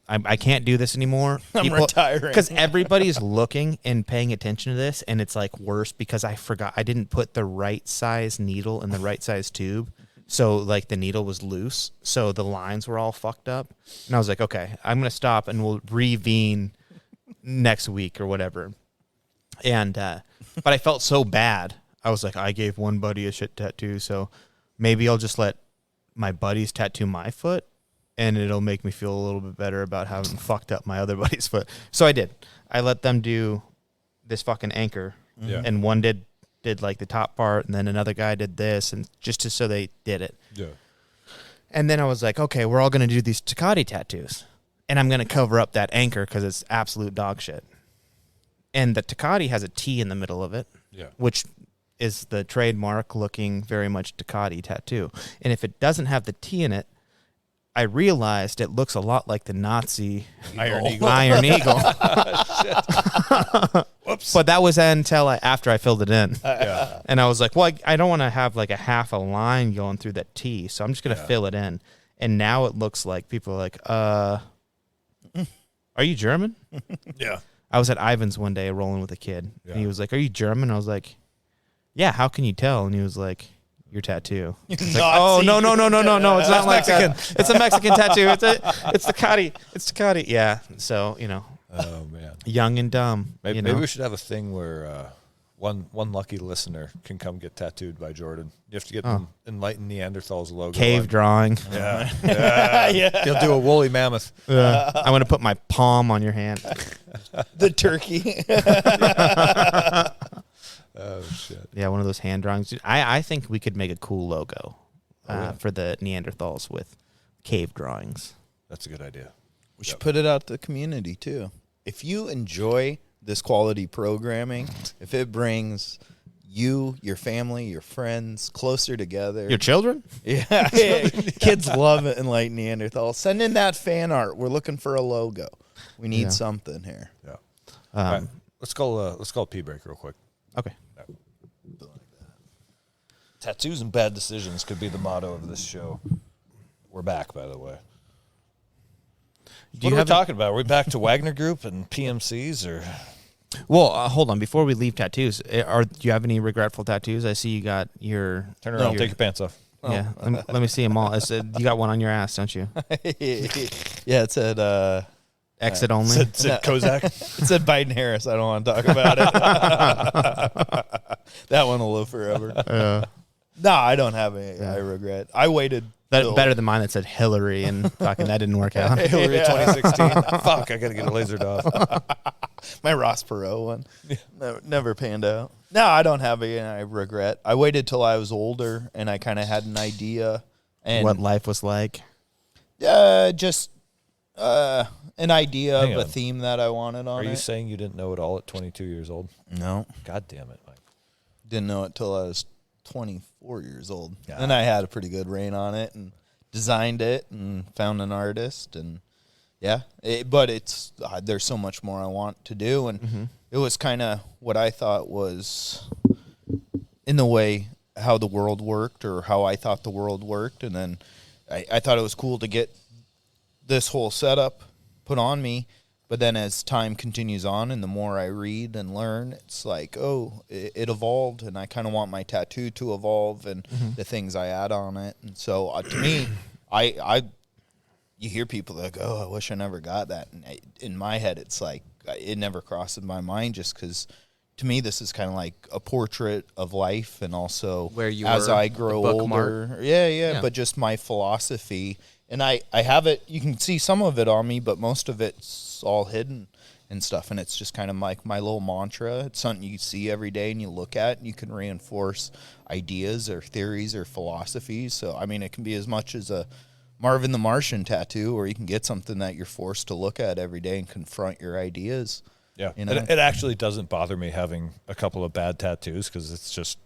I can't do this anymore. I'm retiring because everybody's looking and paying attention to this, and it's like worse because I forgot I didn't put the right size needle in the right size tube. So like the needle was loose, so the lines were all fucked up, and I was like, okay, I'm gonna stop, and we'll revene next week or whatever. And but I felt so bad. I was like, I gave one buddy a shit tattoo, so maybe I'll just let my buddies tattoo my foot, and it'll make me feel a little bit better about having fucked up my other buddy's foot. So I did. I let them do this fucking anchor, and one did like the top part, and then another guy did this, and just so they did it. Yeah. And then I was like, okay, we're all going to do these Takati tattoos, and I'm going to cover up that anchor because it's absolute dog shit. And the Takati has a T in the middle of it, which is the trademark looking very much Takati tattoo. And if it doesn't have the T in it, I realized it looks a lot like the Nazi Iron Eagle. Iron Eagle. Whoops. But that was until after I filled it in. Yeah. And I was like, well, I don't want to have like a half a line going through that T, so I'm just going to fill it in. And now it looks like people are like, are you German? Yeah. I was at Ivan's one day rolling with a kid, and he was like, are you German? I was like, yeah, how can you tell? And he was like, your tattoo. It's like, oh, no. It's not like Mexican. It's a Mexican tattoo. It's Takati. It's Takati. Yeah. So, Oh man. young and dumb. Maybe we should have a thing where one lucky listener can come get tattooed by Jordan. You have to get the Enlightened Neanderthals logo. Cave drawing. Yeah. Yeah. He'll do a woolly mammoth. I want to put my palm on your hand. The turkey. Oh shit. Yeah, one of those hand drawings. Dude, I think we could make a cool logo for the Neanderthals with cave drawings. That's a good idea. We should put it out to the community too. If you enjoy this quality programming, if it brings you, your family, your friends closer together. Your children? Yeah. Kids love it, Enlightened Neanderthal. Send in that fan art. We're looking for a logo. We need something here. Yeah. All right. Let's call P break real quick. Okay. Tattoos and bad decisions could be the motto of this show. We're back, by the way. What are we talking about? Are we back to Wagner Group and PMCs, or? Well, hold on. Before we leave tattoos, do you have any regretful tattoos? I see you got your... Turn around, take your pants off. Yeah, let me see them all. You got one on your ass, don't you? Yeah, it said... Exit only? Said Kozak. It said Biden-Harris. I don't want to talk about it. That one will live forever. No, I don't have any. I regret. I waited. Better than mine that said Hillary, and fucking that didn't work out. Hillary 2016. Fuck, I got to get it lasered off. My Ross Perot one. Never panned out. No, I don't have any. I regret. I waited till I was older, and I kind of had an idea. And what life was like? Just an idea Hang of a on. theme that I wanted on Are you it. saying you didn't know it all at 22 years old? No. God damn it, Mike. Didn't know it till I was 24 years old. Yeah. And I had a pretty good reign on it and designed it and found an artist. And yeah, but it's there's so much more I want to do. And it was kind of what I thought was in the way how the world worked or how I thought the world worked. And then I thought it was cool to get this whole setup put on me. But then as time continues on and the more I read and learn, it's like, oh, it evolved, and I kind of want my tattoo to evolve and the things I add on it. And so to me, you hear people that go, oh, I wish I never got that. And in my head, it's like it never crosses my mind just because to me this is kind of like a portrait of life and also Where you as were, I grow the bookmark. older. Yeah, but just my philosophy. And I have it, you can see some of it on me, but most of it's all hidden and stuff. And it's just kind of like my little mantra. It's something you see every day and you look at and you can reinforce ideas or theories or philosophies. So, I mean, it can be as much as a Marvin the Martian tattoo, or you can get something that you're forced to look at every day and confront your ideas. Yeah, You know? it actually doesn't bother me having a couple of bad tattoos because it's just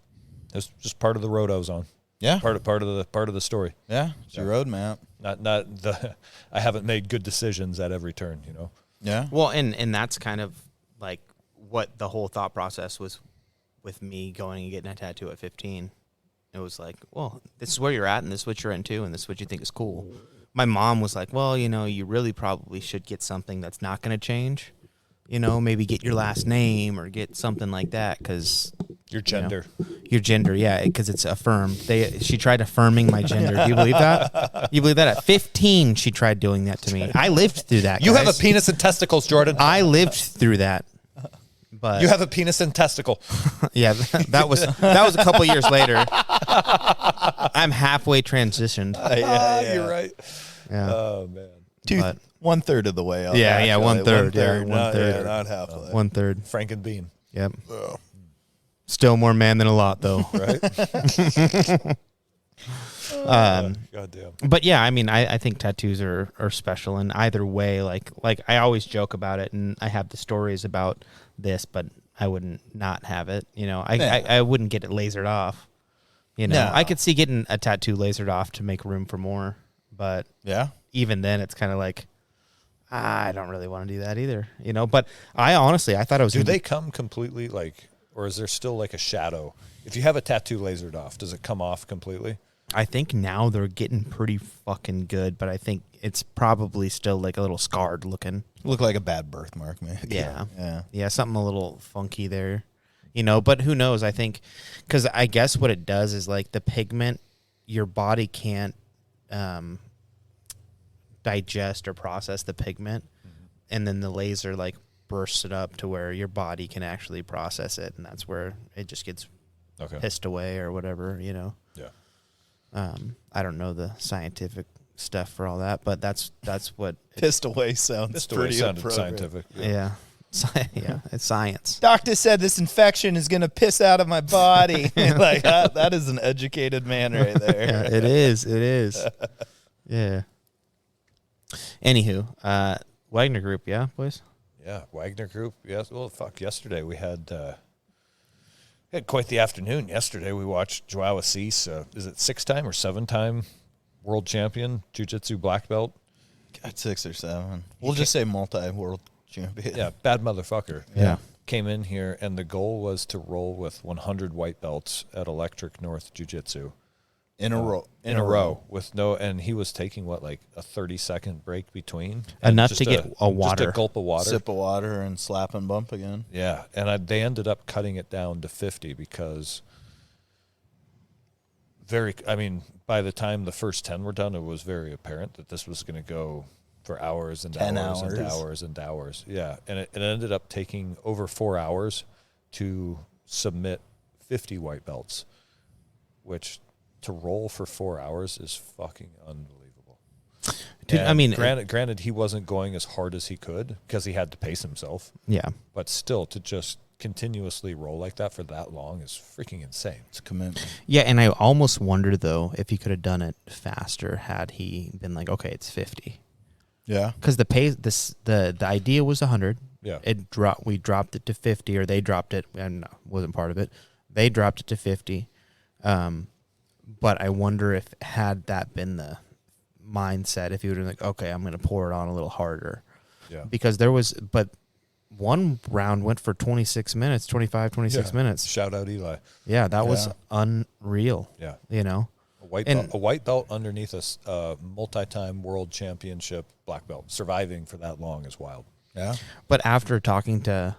part of the road I was on. Yeah. Part of the story. Yeah, it's your roadmap. Not the. I haven't made good decisions at every turn. You know. Yeah. Well, and that's kind of like what the whole thought process was with me going and getting a tattoo at 15. It was like, well, this is where you're at, and this is what you're into, and this is what you think is cool. My mom was like, well, you really probably should get something that's not going to change. Maybe get your last name or get something like that because Your gender. Your gender, yeah, because it's affirmed. She tried affirming my gender. Do you believe that? You believe that? At 15, she tried doing that to me. I lived through that. You have a guys. penis and testicles, Jordan. I lived through that. But You have a penis and testicle. yeah, that was a couple years later. I'm halfway transitioned. You're right. Yeah. Oh man. But- 1/3 of the way up. Yeah, actually. 1/3. Yeah, 1/3, not- 1/3. yeah, not halfway. 1/3. Frankenbean. Yep. Oh. Still more man than a lot, though. Right. Goddamn. But yeah, I mean, I think tattoos are special in either way. Like I always joke about it, and I have the stories about this, but I wouldn't not have it. I wouldn't get it lasered off. No. I could see getting a tattoo lasered off to make room for more, but Yeah. even then, it's kind of like I don't really want to do that either. But I honestly, I thought I was. Do they come completely or is there still like a shadow? If you have a tattoo lasered off, does it come off completely? I think now they're getting pretty fucking good, but I think it's probably still like a little scarred looking. Look like a bad birthmark, man. Yeah. Yeah. Yeah, something a little funky there. But who knows? I think because I guess what it does is like the pigment, your body can't digest or process the pigment, and then the laser like bursts it up to where your body can actually process it, and that's where it just gets pissed away or whatever. Yeah. I don't know the scientific stuff for all that, but that's what. Pissed away sounds pretty sounded appropriate. scientific. Yeah. Yeah, it's science. Doctor said this infection is going to piss out of my body. Like that is an educated man right there. Yeah, it is. It is. Yeah. Anywho, Wagner Group, yeah, boys? Yeah, Wagner Group. Yes. Well, yesterday we had quite the afternoon. Yesterday we watched Joao Assis. Is it 6-time or 7-time world champion, jiu-jitsu black belt? God, 6 or 7. We'll just say multi-world champion. Yeah, bad motherfucker. Yeah. Came in here, and the goal was to roll with 100 white belts at Electric North Jiu-Jitsu. In a row. In a row. And he was taking, like a 30-second break between? Enough just to get a water. Just a gulp of water. Sip of water and slap and bump again. Yeah, and they ended up cutting it down to 50 because by the time the first 10 were done, it was very apparent that this was going to go for hours and 10 hours and hours. hours and hours. Yeah, and it ended up taking over 4 hours to submit 50 white belts, which to roll for 4 hours is fucking unbelievable. Dude, And I mean, granted, he wasn't going as hard as he could because he had to pace himself. yeah. But still, to just continuously roll like that for that long is freaking insane. It's a commitment. Yeah, and I almost wonder, though, if he could have done it faster had he been like, okay, it's 50. Yeah. Because the idea was 100. Yeah. We dropped it to 50, or they dropped it, and wasn't part of it. They dropped it to 50. But I wonder if had that been the mindset, if he would have been like, okay, I'm going to pour it on a little harder. Yeah. Because but one round went for 26 minutes, 26 minutes. Shout out Eli. Yeah, that was unreal. Yeah. A white belt underneath a multi-time world championship black belt. Surviving for that long is wild. Yeah. But after talking to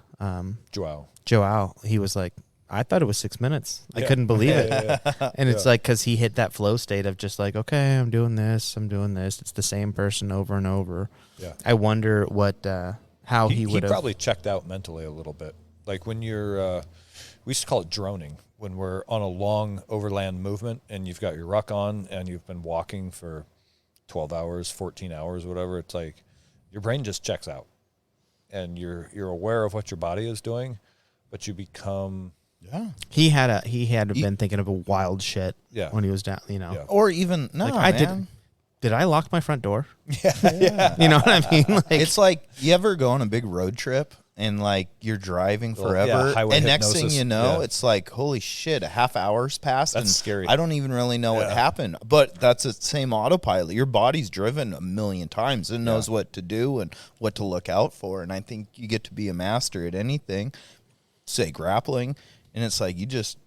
Joao. he was like, I thought it was 6 minutes. I Yeah. couldn't believe it. Yeah. And it's like, because he hit that flow state of just like, okay, I'm doing this. It's the same person over and over. Yeah. I wonder how he would have. He probably checked out mentally a little bit. Like when you're, we used to call it droning, when we're on a long overland movement and you've got your ruck on and you've been walking for 12 hours, 14 hours, whatever. It's like your brain just checks out and you're aware of what your body is doing, but you become... Yeah. He had been thinking of a wild shit when he was down, Yeah. Or even, no, Like, man. Did I lock my front door? Yeah. You know what I mean? Like, It's like, you ever go on a big road trip and like you're driving forever, highway and next thing hypnosis. you know, Yeah. it's like, holy shit, a half hour's passed. That's and scary. I don't even really know what happened, but that's the same autopilot. Your body's driven a million times. It knows what to do and what to look out for. And I think you get to be a master at anything, say grappling. And it's like, you just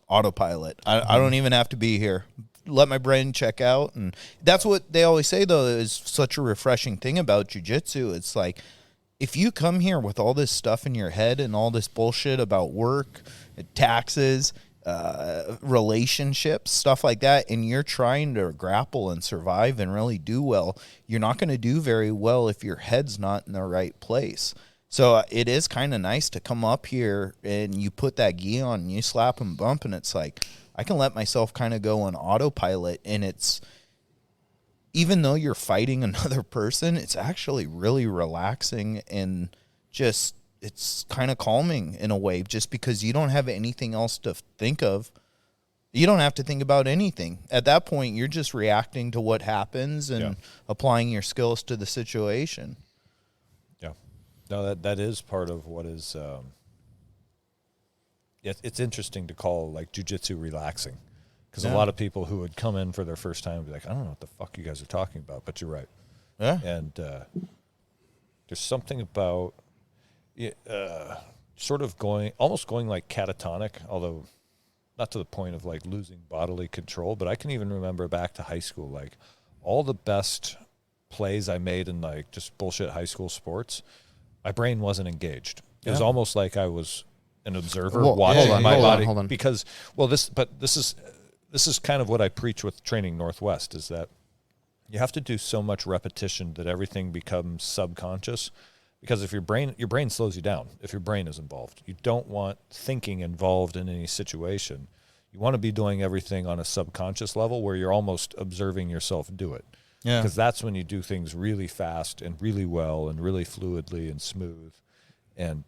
autopilot. I don't even have to be here. Let my brain check out. And that's what they always say, though, is such a refreshing thing about jiu-jitsu. It's like, if you come here with all this stuff in your head and all this bullshit about work, taxes, relationships, stuff like that, and you're trying to grapple and survive and really do well, you're not going to do very well if your head's not in the right place. So it is kind of nice to come up here and you put that gi on and you slap and bump, and it's like, I can let myself kind of go on autopilot, and it's, even though you're fighting another person, it's actually really relaxing and just, it's kind of calming in a way, just because you don't have anything else to think of. You don't have to think about anything. At that point, you're just reacting to what happens and applying your skills to the situation. No, that is part of what is. It's interesting to call like jiu-jitsu relaxing, because a lot of people who would come in for their first time would be like, I don't know what the fuck you guys are talking about, but you're right. Yeah. And there's something about sort of almost going like catatonic, although not to the point of like losing bodily control. But I can even remember back to high school, like all the best plays I made in like just bullshit high school sports, my brain wasn't engaged. It was almost like I was an observer watching my body. Hold on. Because, this is kind of what I preach with Training Northwest, is that you have to do so much repetition that everything becomes subconscious. Because if your brain slows you down if your brain is involved. You don't want thinking involved in any situation. You want to be doing everything on a subconscious level where you're almost observing yourself do it. Yeah. Because that's when you do things really fast and really well and really fluidly and smooth. And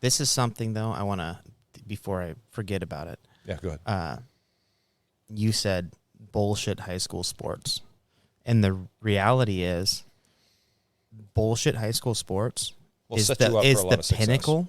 this is something, though, I want to, before I forget about it. Yeah, go ahead. You said bullshit high school sports. And the reality is, bullshit high school sports is the pinnacle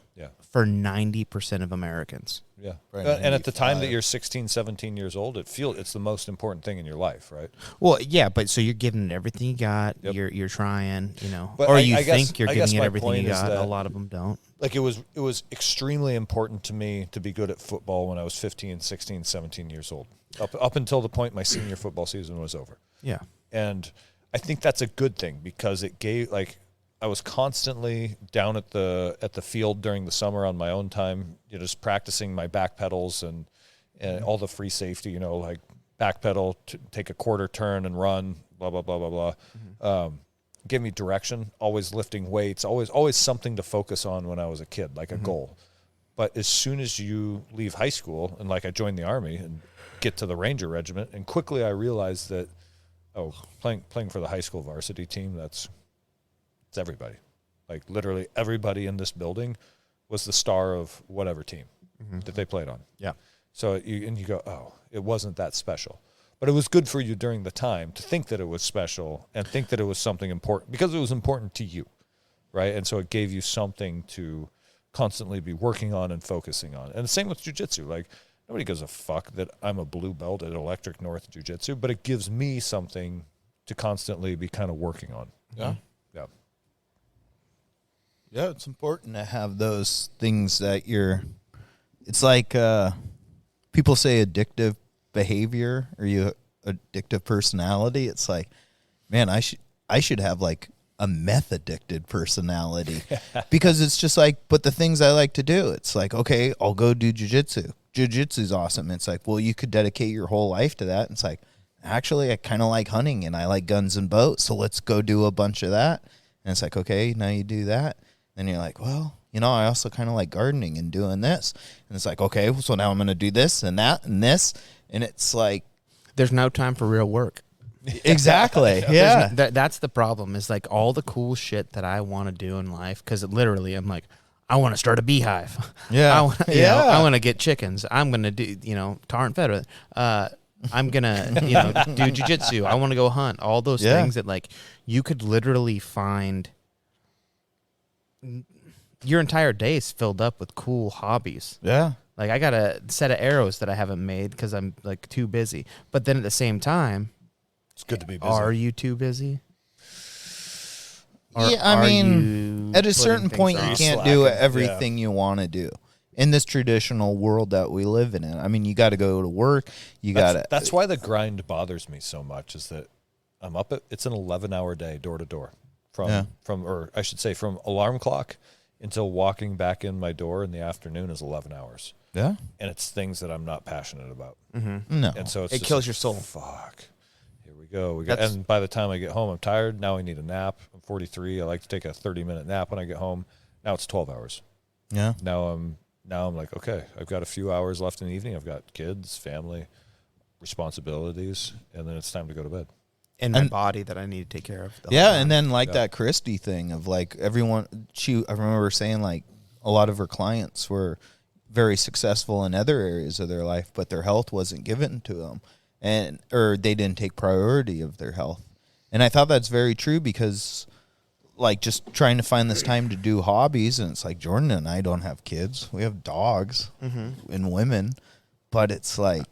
for 90% of Americans. Yeah. Right. And at the time that you're 16, 17 years old, it's the most important thing in your life, right? Well, yeah, but so you're giving it everything you got. Yep. You're trying, but or I think you're giving it everything you got. That, a lot of them don't. Like it was extremely important to me to be good at football when I was 15, 16, 17 years old. Up until the point my senior football season was over. Yeah. And I think that's a good thing, because it gave, like, I was constantly down at the field during the summer on my own time, just practicing my back pedals and all the free safety, like back pedal, take a quarter turn and run, blah, blah, blah, blah, blah. Mm-hmm. Gave me direction, always lifting weights, always something to focus on when I was a kid, like a goal. But as soon as you leave high school, and like I joined the Army and get to the Ranger Regiment, and quickly I realized that, playing for the high school varsity team, it's everybody. Like literally everybody in this building was the star of whatever team that they played on. Yeah. So you go, it wasn't that special. But it was good for you during the time to think that it was special and think that it was something important, because it was important to you, right? And so it gave you something to constantly be working on and focusing on. And the same with jiu-jitsu. Like, nobody gives a fuck that I'm a blue belt at Electric North Jiu-Jitsu, but it gives me something to constantly be kind of working on. Yeah. Yeah. Yeah, it's important to have those things that it's like people say addictive behavior, or addictive personality. It's like, man, I should have like a meth addicted personality, because it's just like, but the things I like to do, it's like, okay, I'll go do jiu-jitsu. Jiu-jitsu is awesome. It's like, well, you could dedicate your whole life to that. It's like, actually, I kind of like hunting and I like guns and boats, so let's go do a bunch of that. And it's like, okay, now you do that. Then you're like, well, I also kind of like gardening and doing this. And it's like, okay, so now I'm going to do this and that and this. And it's like, there's no time for real work. Exactly. Yeah. That's the problem, is like all the cool shit that I want to do in life. Because literally, I'm like, I want to start a beehive. Yeah. I want to get chickens. I'm going to do, tar and feather. I'm going to, do jiu-jitsu. I want to go hunt. All those things that like you could literally find. Your entire day is filled up with cool hobbies. Yeah. Like I got a set of arrows that I haven't made because I'm like too busy. But then at the same time, it's good to be busy. Are you too busy? Yeah, I mean, at a certain point, you can't do everything you want to do. in this traditional world that we live in. I mean, you got to go to work. That's why the grind bothers me so much, is that I'm up it's an 11-hour day door to door from alarm clock until walking back in my door in the afternoon is 11 hours. Yeah. And it's things that I'm not passionate about. No. And so It kills your soul. Fuck. Here we go. And by the time I get home, I'm tired. Now I need a nap. I'm 43. I like to take a 30-minute nap when I get home. Now it's 12 hours. Yeah. Now I'm like, okay, I've got a few hours left in the evening. I've got kids, family, responsibilities, and then it's time to go to bed. And my body that I need to take care of. Yeah, and then that Christy thing of like everyone, I remember saying like a lot of her clients were very successful in other areas of their life, but their health wasn't given to them, or they didn't take priority of their health. And I thought that's very true, because like just trying to find this time to do hobbies, and it's like Jordan and I don't have kids. We have dogs and women, but it's like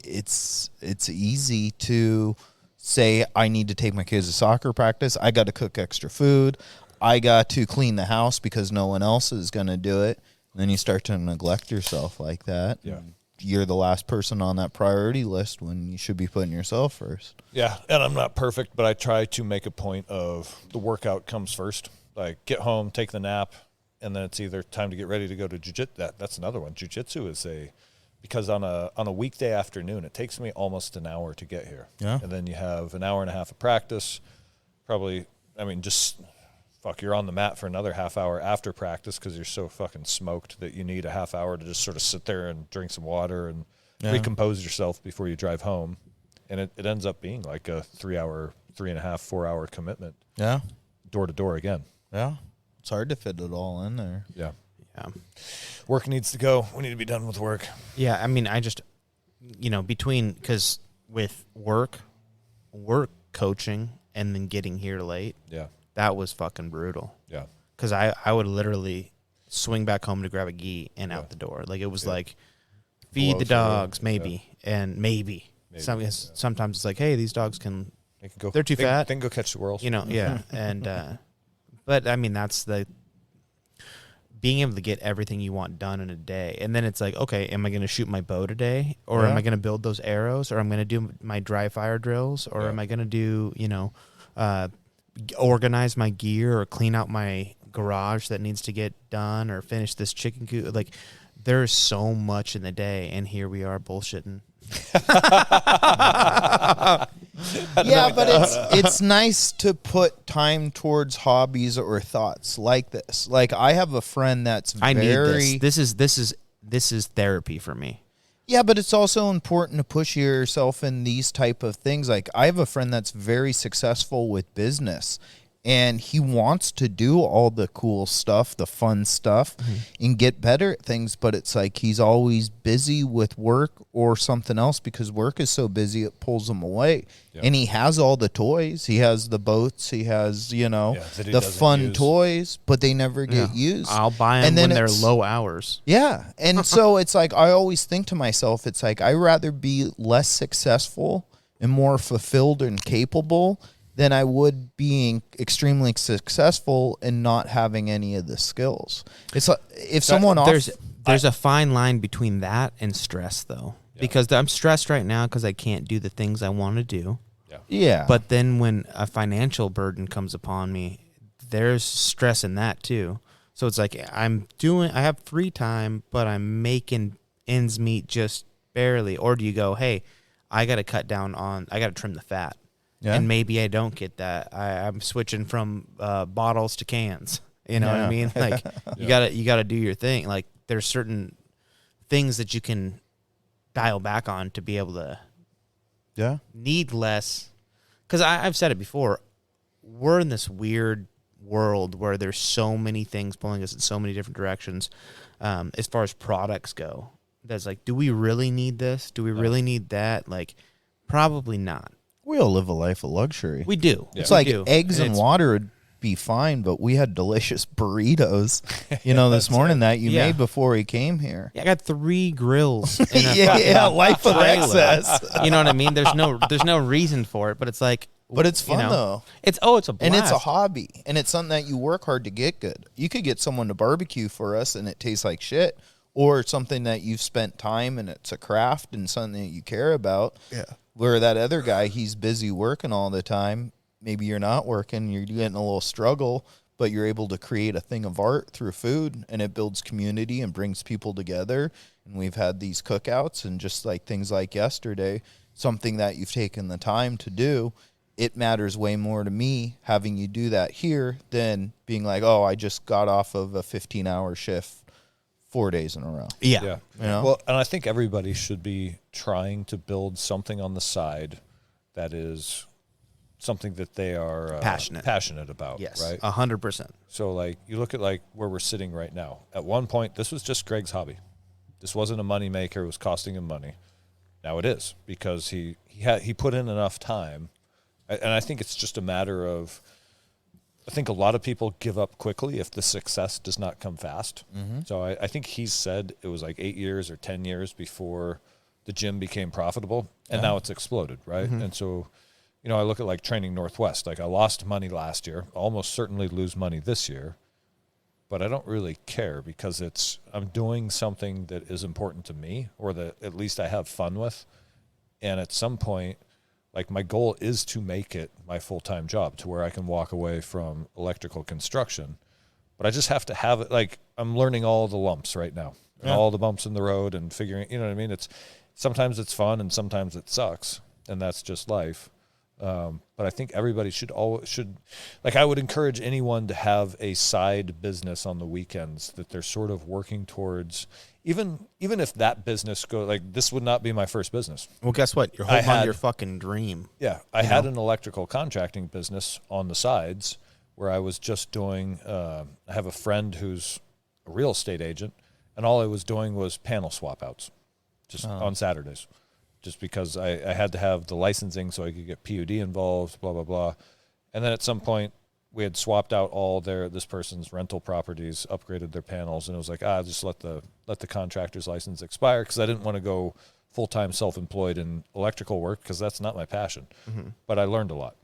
it's easy to say I need to take my kids to soccer practice. I got to cook extra food. I got to clean the house because no one else is going to do it. And then you start to neglect yourself like that. Yeah. You're the last person on that priority list when you should be putting yourself first. Yeah, and I'm not perfect, but I try to make a point of the workout comes first. Like get home, take the nap, and then it's either time to get ready to go to jiu-jitsu. That's another one. Jiu-jitsu is because on a weekday afternoon, it takes me almost an hour to get here. Yeah. And then you have an hour and a half of practice. Probably, you're on the mat for another half hour after practice because you're so fucking smoked that you need a half hour to just sort of sit there and drink some water and recompose yourself before you drive home. And it ends up being like a 3.5, 4 hour commitment. Yeah. Door to door again. Yeah. It's hard to fit it all in there. Yeah. Yeah. Work needs to go. We need to be done with work. Yeah, I mean, I just, because with work coaching, and then getting here late, that was fucking brutal. Yeah. Because I would literally swing back home to grab a gi and out the door. Like, it was like, feed the dogs, maybe. Sometimes it's like, hey, these dogs they're too fat. They can go catch squirrels. Yeah. And, but I mean, that's being able to get everything you want done in a day. And then it's like, okay, am I going to shoot my bow today? Or am I going to build those arrows? Or I'm going to do my dry fire drills? Or am I going to do, organize my gear or clean out my garage that needs to get done or finish this chicken coop? Like, there's so much in the day, and here we are bullshitting. Yeah, but it's nice to put time towards hobbies or thoughts like this. Like, I have a friend that's I need this. This is therapy for me. Yeah, but it's also important to push yourself in these type of things. Like, I have a friend that's very successful with business, and he wants to do all the cool stuff, the fun stuff, and get better at things. But it's like he's always busy with work or something else, because work is so busy it pulls him away. Yeah. And he has all the toys. He has the boats. He has, the fun toys, but they never get used. I'll buy them when they're low hours. Yeah. And so it's like, I always think to myself, it's like, I'd rather be less successful and more fulfilled and capable than I would being extremely successful and not having any of the skills. It's like, if someone there's a fine line between that and stress, though, because I'm stressed right now because I can't do the things I want to do. Yeah. But then when a financial burden comes upon me, there's stress in that too. So it's like I have free time, but I'm making ends meet just barely. Or do you go, hey, I got to trim the fat. Yeah. And maybe I don't get that. I'm switching from bottles to cans. You know what I mean? Like, you gotta do your thing. Like, there's certain things that you can dial back on to be able to need less. Because I've said it before, we're in this weird world where there's so many things pulling us in so many different directions as far as products go. That's like, do we really need this? Do we really need that? Like, probably not. We all live a life of luxury. We do. It's like eggs and water would be fine, but we had delicious burritos, this morning that you made before we came here. Yeah, I got 3 grills. In a life of excess. You know what I mean? There's no reason for it, but it's like, but it's fun though. It's a blast. And it's a hobby, and it's something that you work hard to get good. You could get someone to barbecue for us, and it tastes like shit. or something that you've spent time and it's a craft and something that you care about. Yeah. Where that other guy, he's busy working all the time. Maybe you're not working, you're getting a little struggle, but you're able to create a thing of art through food, and it builds community and brings people together. And we've had these cookouts, and just like things like yesterday, something that you've taken the time to do, it matters way more to me having you do that here than being like, oh, I just got off of a 15-hour shift 4 days in a row. Yeah. Yeah. You know? Well, and I think everybody should be trying to build something on the side that is something that they are passionate about. Yes. Right. 100%. So like you look at like where we're sitting right now. At one point, this was just Greg's hobby. This wasn't a money maker. It was costing him money. Now it is, because he put in enough time. And I think it's just a matter of, I think a lot of people give up quickly if the success does not come fast. Mm-hmm. So I think he said it was like 8 years or 10 years before the gym became profitable, and now it's exploded, right? Mm-hmm. And so, you know, I look at like Training Northwest. Like I lost money last year, almost certainly lose money this year, but I don't really care because I'm doing something that is important to me, or that at least I have fun with. And at some point, like my goal is to make it my full-time job to where I can walk away from electrical construction, but I just have to have it. Like I'm learning all the lumps right now, and all the bumps in the road, and figuring, you know what I mean? Sometimes it's fun and sometimes it sucks, and that's just life. But I think everybody should like, I would encourage anyone to have a side business on the weekends that they're sort of working towards. Even if that business like, this would not be my first business. Well, guess what? You're holding on to your fucking dream. Yeah. I had an electrical contracting business on the sides where I was just doing, I have a friend who's a real estate agent, and all I was doing was panel swap outs just on Saturdays, just because I had to have the licensing so I could get PUD involved, blah, blah, blah. And then at some point, we had swapped out all this person's rental properties, upgraded their panels, and it was like, just let the contractor's license expire, because I didn't want to go full-time self-employed in electrical work, because that's not my passion. Mm-hmm. But I learned a lot.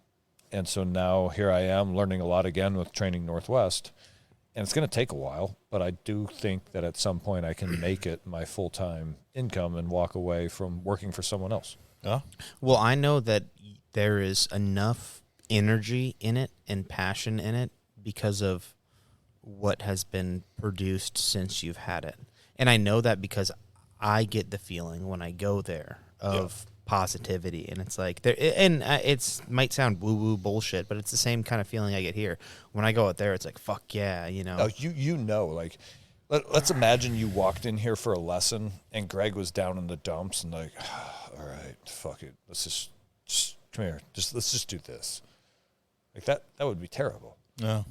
And so now here I am learning a lot again with Training Northwest, and it's going to take a while, but I do think that at some point I can make it my full-time income and walk away from working for someone else. Yeah. Well, I know that there is enough energy in it and passion in it because of what has been produced since you've had it. And I know that because I get the feeling when I go there of positivity, and it's like there, and it's might sound woo-woo bullshit, but it's the same kind of feeling I get here. When I go out there, it's like, fuck yeah, you know. Oh, you know, like, let's imagine you walked in here for a lesson and Greg was down in the dumps and like, all right, fuck it, let's just come here, let's just do this. Like that would be terrible. Yeah.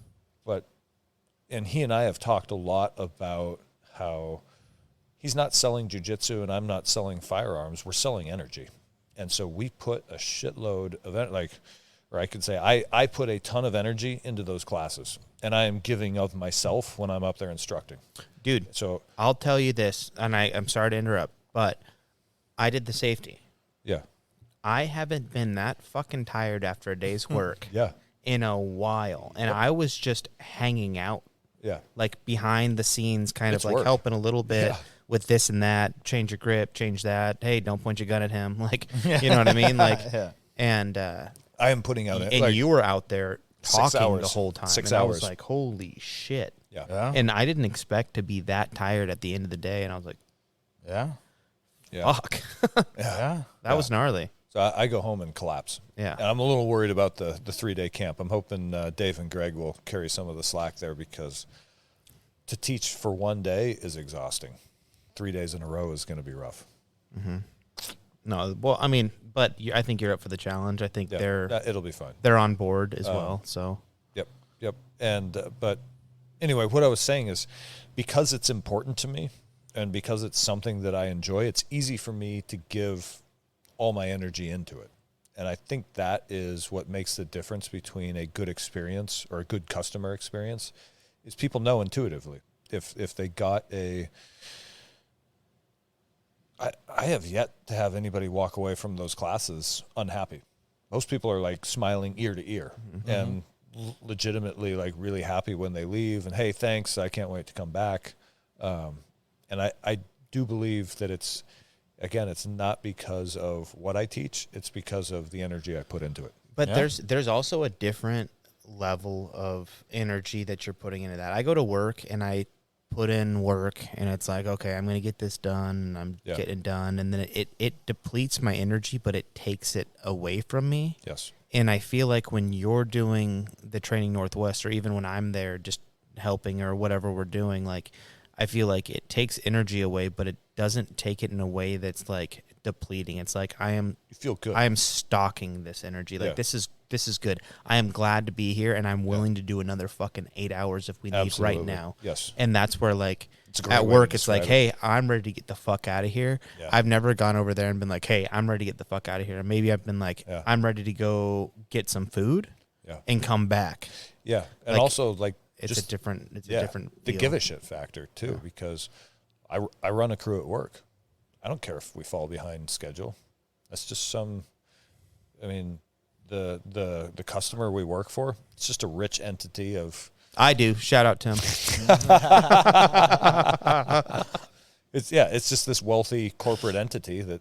And he and I have talked a lot about how he's not selling jiu-jitsu and I'm not selling firearms. We're selling energy. And so we put a shitload of, or I could say I put a ton of energy into those classes, and I am giving of myself when I'm up there instructing. Dude, so I'll tell you this, and I'm sorry to interrupt, but I did the safety. Yeah. I haven't been that fucking tired after a day's work in a while. And I was just hanging out. Yeah. Like behind the scenes, kind It's of like work. helping a little bit with this and that. Change your grip, change that. Hey, don't point your gun at him. Like, you know what I mean? Like, and I am putting out and you were out there talking the whole time. 6 and hours. I was like, holy shit. Yeah. And I didn't expect to be that tired at the end of the day. And I was like, fuck. That was gnarly. So I go home and collapse. Yeah. And I'm a little worried about the 3-day camp. I'm hoping Dave and Greg will carry some of the slack there, because to teach for one day is exhausting. 3 days in a row is going to be rough. Mm-hmm. No, well, I mean, but I think you're up for the challenge. I think it'll be fun. They're on board as well. So Yep. And but anyway, what I was saying is, because it's important to me and because it's something that I enjoy, it's easy for me to give all my energy into it. And I think that is what makes the difference between a good experience or a good customer experience, is people know intuitively if they got I have yet to have anybody walk away from those classes unhappy. Most people are like smiling ear to ear and legitimately like really happy when they leave, and hey, thanks, I can't wait to come back. And And I do believe that it's not because of what I teach. It's because of the energy I put into it. But there's also a different level of energy that you're putting into that. I go to work and I put in work and it's like, okay, I'm going to get this done and I'm getting it done. And then it depletes my energy, but it takes it away from me. Yes. And I feel like when you're doing the Training Northwest, or even when I'm there just helping or whatever we're doing, like, I feel like it takes energy away, but it doesn't take it in a way that's like depleting. It's like you feel good. I am stocking this energy. Like this is good. I am glad to be here, and I'm willing to do another fucking 8 hours if we need right now. Yes. And that's where, like, at work, it's like, hey, I'm ready to get the fuck out of here. Yeah. I've never gone over there and been like, hey, I'm ready to get the fuck out of here. Maybe I've been like, I'm ready to go get some food and come back. Yeah. And like, also, like, it's a different feel. The give a shit factor too, because I run a crew at work. I don't care if we fall behind schedule. That's just the customer we work for, it's just a rich entity of. I do. Shout out Tim. It's just this wealthy corporate entity that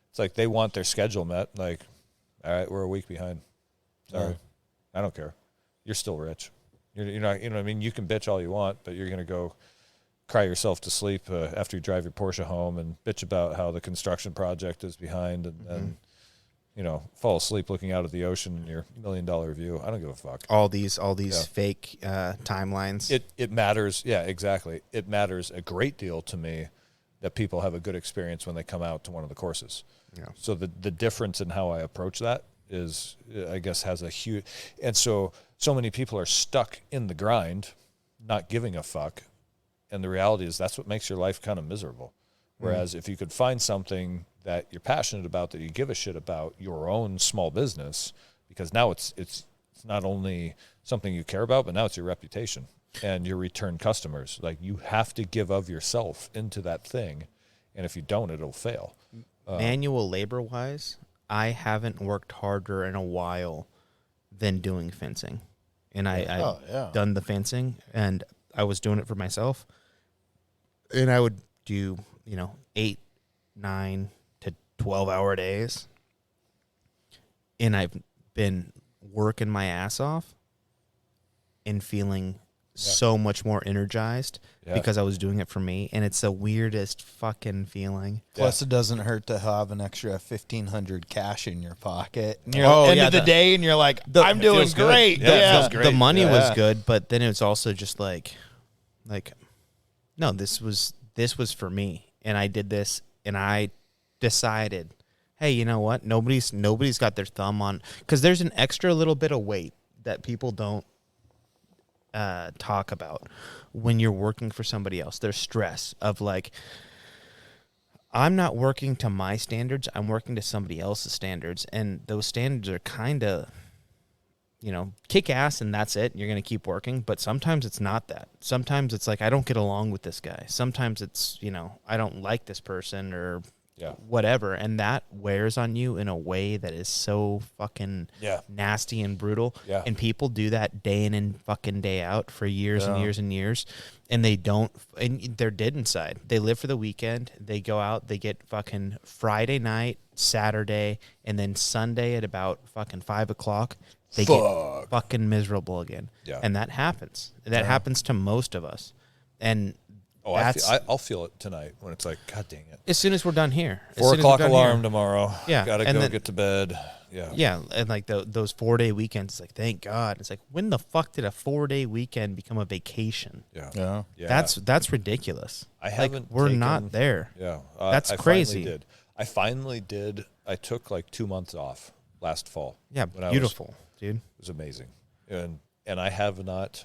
it's like they want their schedule met. Like, all right, we're a week behind. Sorry, I don't care. You're still rich. You're not. You know what I mean? You can bitch all you want, but you're gonna go cry yourself to sleep after you drive your Porsche home and bitch about how the construction project is behind, and fall asleep looking out at the ocean in your $1 million view. I don't give a fuck. All these fake timelines. It matters. Yeah, exactly. It matters a great deal to me that people have a good experience when they come out to one of the courses. Yeah. So the difference in how I approach that is, I guess, has a huge, and so many people are stuck in the grind, not giving a fuck. And the reality is that's what makes your life kind of miserable. Whereas if you could find something that you're passionate about, that you give a shit about, your own small business, because now it's not only something you care about, but now it's your reputation and your return customers. Like, you have to give of yourself into that thing, and if you don't, it'll fail. Manual labor wise, I haven't worked harder in a while than doing fencing. And I've done the fencing, and I was doing it for myself. And I would do, 8, 9 to 12-hour days. And I've been working my ass off and feeling so much more energized because I was doing it for me. And it's the weirdest fucking feeling. Plus, it doesn't hurt to have an extra $1,500 cash in your pocket. And you're end of the day, and you're like, I'm doing great. Yeah, it feels great. The money was good, but then it's also just like, no, this was for me. And I did this, and I decided, hey, you know what? Nobody's got their thumb on, because there's an extra little bit of weight that people don't talk about when you're working for somebody else. There's stress of like, I'm not working to my standards, I'm working to somebody else's standards, and those standards are kind of, kick ass and that's it. You're going to keep working, but sometimes it's not that. Sometimes it's like, I don't get along with this guy. Sometimes it's, I don't like this person or whatever, and that wears on you in a way that is so fucking nasty and brutal. Yeah. And people do that day in and fucking day out for years and years and years, and they're dead inside. They live for the weekend. They go out, they get fucking Friday night, Saturday, and then Sunday at about fucking 5 o'clock. They get fucking miserable again. Yeah. And that happens. That happens to most of us. And I'll feel it tonight when it's like, God dang it. As soon as we're done here. 4 o'clock alarm tomorrow. Yeah. Got to go get to bed. Yeah. Yeah. And like those 4-day weekends, it's like, thank God. It's like, when the fuck did a 4-day weekend become a vacation? Yeah. That's ridiculous. We're not there. Yeah. That's crazy. I finally did. I took like 2 months off last fall. Yeah. Beautiful, dude. It was amazing. And I have not,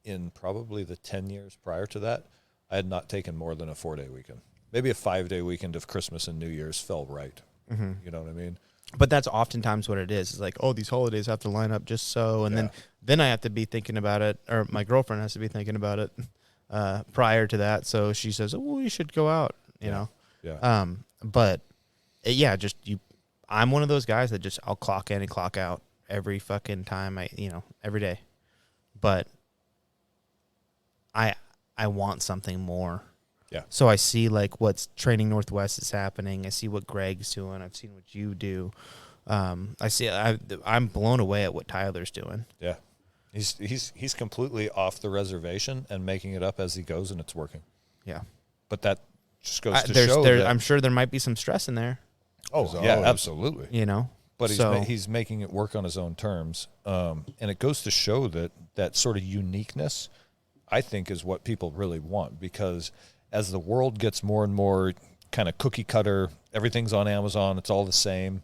in probably the 10 years prior to that, I had not taken more than a 4-day weekend. Maybe a 5-day weekend if Christmas and New Year's fell right. Mm-hmm. You know what I mean? But that's oftentimes what it is. It's like, oh, these holidays have to line up just so. And then I have to be thinking about it, or my girlfriend has to be thinking about it prior to that. So she says, oh, well, we should go out, you know? Yeah. I'm one of those guys that I'll clock in and clock out every fucking time every day. But I want something more. Yeah. So I see like what's Training Northwest is happening. I see what Greg's doing. I've seen what you do. I'm blown away at what Tyler's doing. Yeah. He's completely off the reservation and making it up as he goes, and it's working. Yeah. But that just goes to show that I'm sure there might be some stress in there, oh yeah, absolutely. you know. But So- he's making it work on his own terms, and it goes to show that sort of uniqueness, I think, is what people really want, because as the world gets more and more kind of cookie cutter, everything's on Amazon, it's all the same.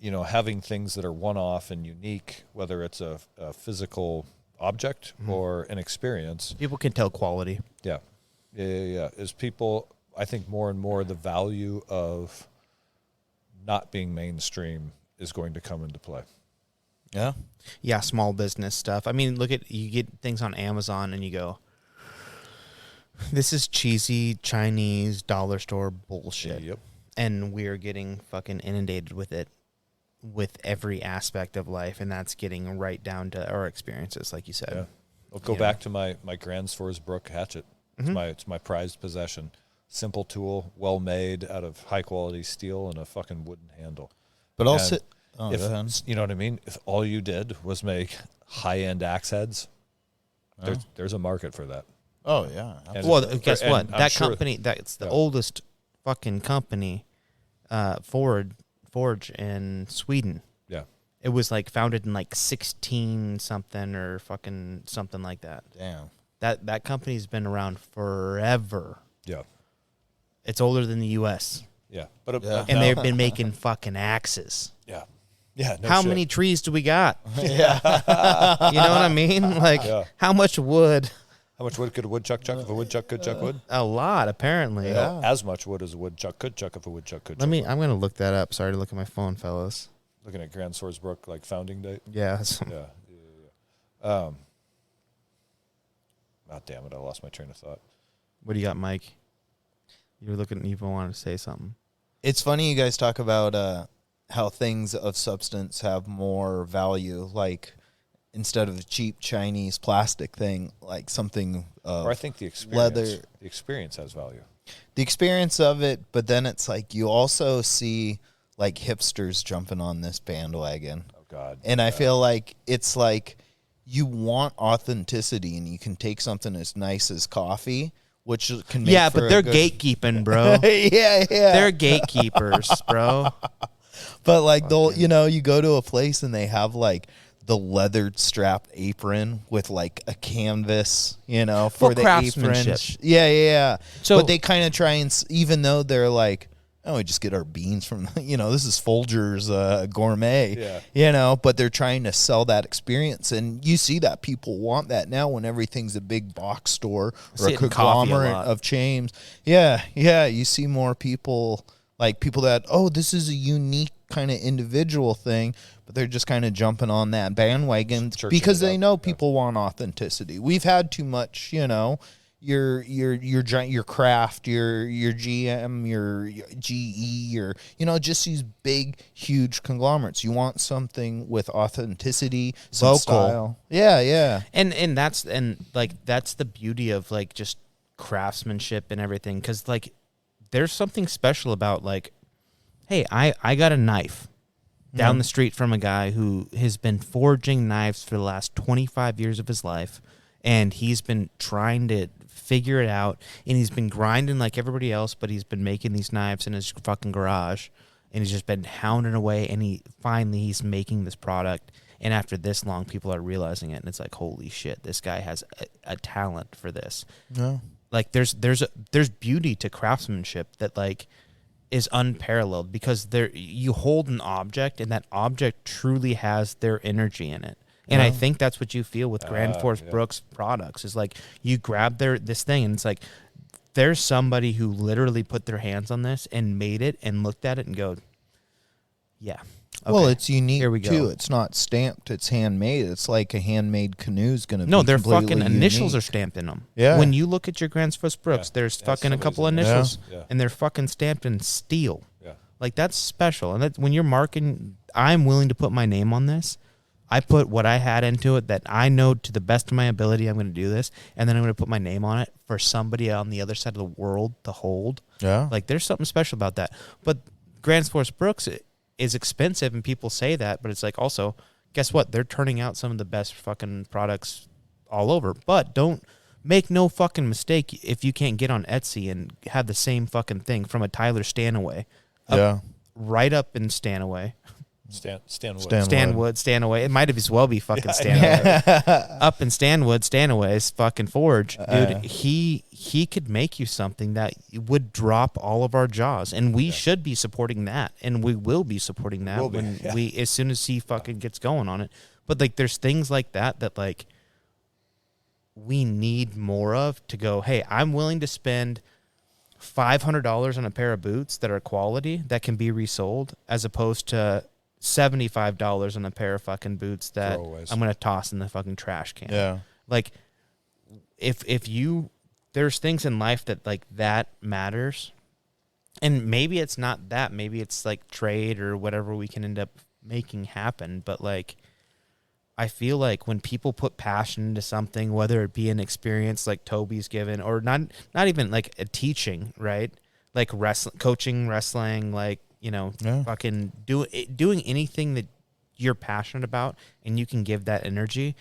You know, having things that are one-off and unique, whether it's a physical object or an experience. People can tell quality. Yeah. Is people, I think more and more the value of not being mainstream is going to come into play. Yeah. Yeah, small business stuff. I mean, you get things on Amazon and you go, this is cheesy Chinese dollar store bullshit. Yep. And we're getting fucking inundated with it with every aspect of life, and that's getting right down to our experiences, like you said. Yeah. I'll go back to my Gransfors Brook hatchet. It's my prized possession. Simple tool, well made, out of high quality steel and a fucking wooden handle. But also, if you know what I mean, if all you did was make high end axe heads, there's a market for that. oh yeah, And- Well, guess and what? I'm That sure- company, that's the Yeah. oldest fucking company, Forge in Sweden. Yeah. It was like founded in like 16 something or fucking something like that. damn. That company's been around forever. Yeah. It's older than the U.S. Yeah. But Yeah. and they've been making fucking axes. yeah. Yeah. No How shit. many trees do we got? Yeah. You know what I mean? Like, Yeah. how much wood? How much wood could a woodchuck chuck if a woodchuck could chuck wood? A lot, apparently. Yeah. As much wood as a woodchuck could chuck if a woodchuck could Let chuck me. wood. I'm gonna look that up. Sorry to look at my phone, fellas. Looking at Gransfors Brook, like founding date. Yeah. Yeah. Oh, damn it. I lost my train of thought. What do you got, Mike? You were looking. You wanted to say something. It's funny you guys talk about how things of substance have more value, like instead of a cheap Chinese plastic thing, like something Or I think the experience. leather. The experience has value. The experience of it, but then it's like you also see like hipsters jumping on this bandwagon. Oh, God. And I feel like it's like you want authenticity, and you can take something as nice as coffee, which can make Yeah, for but a they're good- gatekeeping, bro. yeah. They're gatekeepers, bro. But like they'll, you go to a place and they have like the leathered strapped apron with like a canvas, for Well, the craftsmanship. apron. Yeah. So- but they kind of try and, even though they're like, oh, we just get our beans from, this is Folger's gourmet, but they're trying to sell that experience. And you see that people want that now when everything's a big box store or see a it in coffee a conglomerate lot. of chains. Yeah. You see more people, like people that, oh, this is a unique kind of individual thing, but they're just kind of jumping on that bandwagon Churching because it they up, know yeah. people want authenticity. We've had too much, your giant, your Kraft, your GM, your GE, your just these big, huge conglomerates. You want something with authenticity, some Local. style. Yeah. And that's the beauty of like just craftsmanship and everything, because like there's something special about like, hey, I got a knife down the street from a guy who has been forging knives for the last 25 years of his life, and he's been trying to figure it out, and he's been grinding like everybody else, but he's been making these knives in his fucking garage, and he's just been hounding away, and he's making this product. And after this long, people are realizing it, and it's like, holy shit, this guy has a talent for this. No. Like there's beauty to craftsmanship that like is unparalleled, because you hold an object, and that object truly has their energy in it. And I think that's what you feel with Gransfors Brooks products, is like you grab this thing, and it's like there's somebody who literally put their hands on this and made it and looked at it and go, yeah. Well, okay, it's unique here we go. too. It's not stamped. It's handmade. It's like a handmade canoe is going to be No, their completely fucking initials are unique. stamped in them. Yeah. When you look at your Gransfors Brooks, there's fucking a somebody's couple in there. initials, Yeah. and they're fucking stamped in steel. Yeah. Like that's special. And that when you're marking, I'm willing to put my name on this. I put what I had into it that I know to the best of my ability I'm going to do this, and then I'm going to put my name on it for somebody on the other side of the world to hold. Yeah. Like, there's something special about that. But Grand Force Brooks is expensive, and people say that, but it's like, also, guess what? They're turning out some of the best fucking products all over. But don't make no fucking mistake if you can't get on Etsy and have the same fucking thing from a Tyler Stanaway. Yeah. Right up in Stanaway. Stan Wood. Stanaway. It might as well be fucking Stanaway. Up in Stanaway's fucking forge, dude. He could make you something that would drop all of our jaws, and we should be supporting that, and we will be supporting that as soon as he fucking gets going on it. But like, there's things like that like we need more of to go. Hey, I'm willing to spend $500 on a pair of boots that are quality that can be resold, as opposed to $75 on a pair of fucking boots that Throwaways. I'm going to toss in the fucking trash can. Yeah. Like, if you, there's things in life that like that matters, and maybe it's not that, maybe it's like trade or whatever we can end up making happen. But like, I feel like when people put passion into something, whether it be an experience like Toby's given, or not even like a teaching, right? Like coaching wrestling, like, you know, fucking doing anything that you're passionate about, and you can give that energy.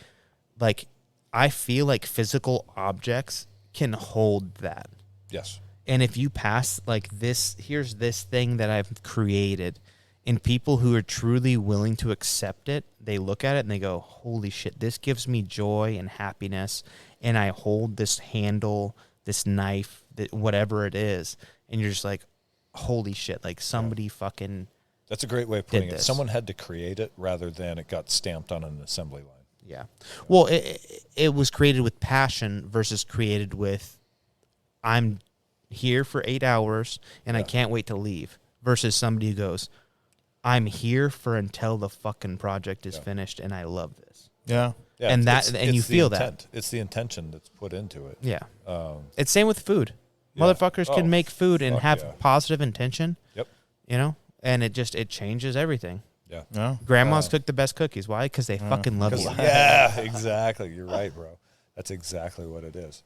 Like, I feel like physical objects can hold that. Yes. And if you pass like this, here's this thing that I've created, and people who are truly willing to accept it, they look at it and they go, holy shit, this gives me joy and happiness. And I hold this handle, this knife, whatever it is. And you're just like, holy shit, like somebody fucking. That's a great way of putting it. this. Someone had to create it rather than it got stamped on an assembly line. Yeah. Well, it was created with passion versus created with, I'm here for 8 hours and I can't wait to leave, versus somebody who goes, I'm here for until the fucking project is finished and I love this. Yeah. Yeah, And you feel intent. that. It's the intention that's put into it. Yeah. It's same with food. Yeah. Motherfuckers can make food and fuck have yeah. positive intention. Yep. You know? And it changes everything. Yeah. Yeah. Grandmas cook the best cookies. Why? Because they fucking love you. Yeah, exactly. You're right, bro. That's exactly what it is.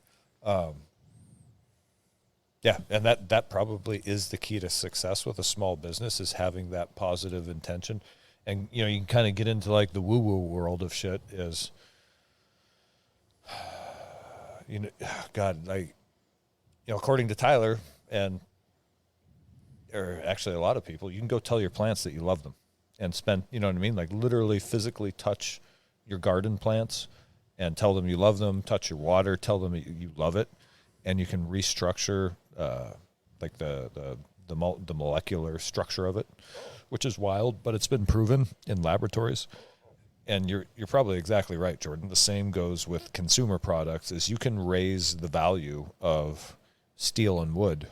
Yeah, and that probably is the key to success with a small business, is having that positive intention. And, you know, you can kind of get into like the woo-woo world of shit is, you know, God, like, you know, according to Tyler or actually a lot of people, you can go tell your plants that you love them and spend, you know what I mean? Like literally physically touch your garden plants and tell them you love them, touch your water, tell them you love it. And you can restructure like the molecular structure of it, which is wild, but it's been proven in laboratories. And you're probably exactly right, Jordan. The same goes with consumer products, is you can raise the value of steel and wood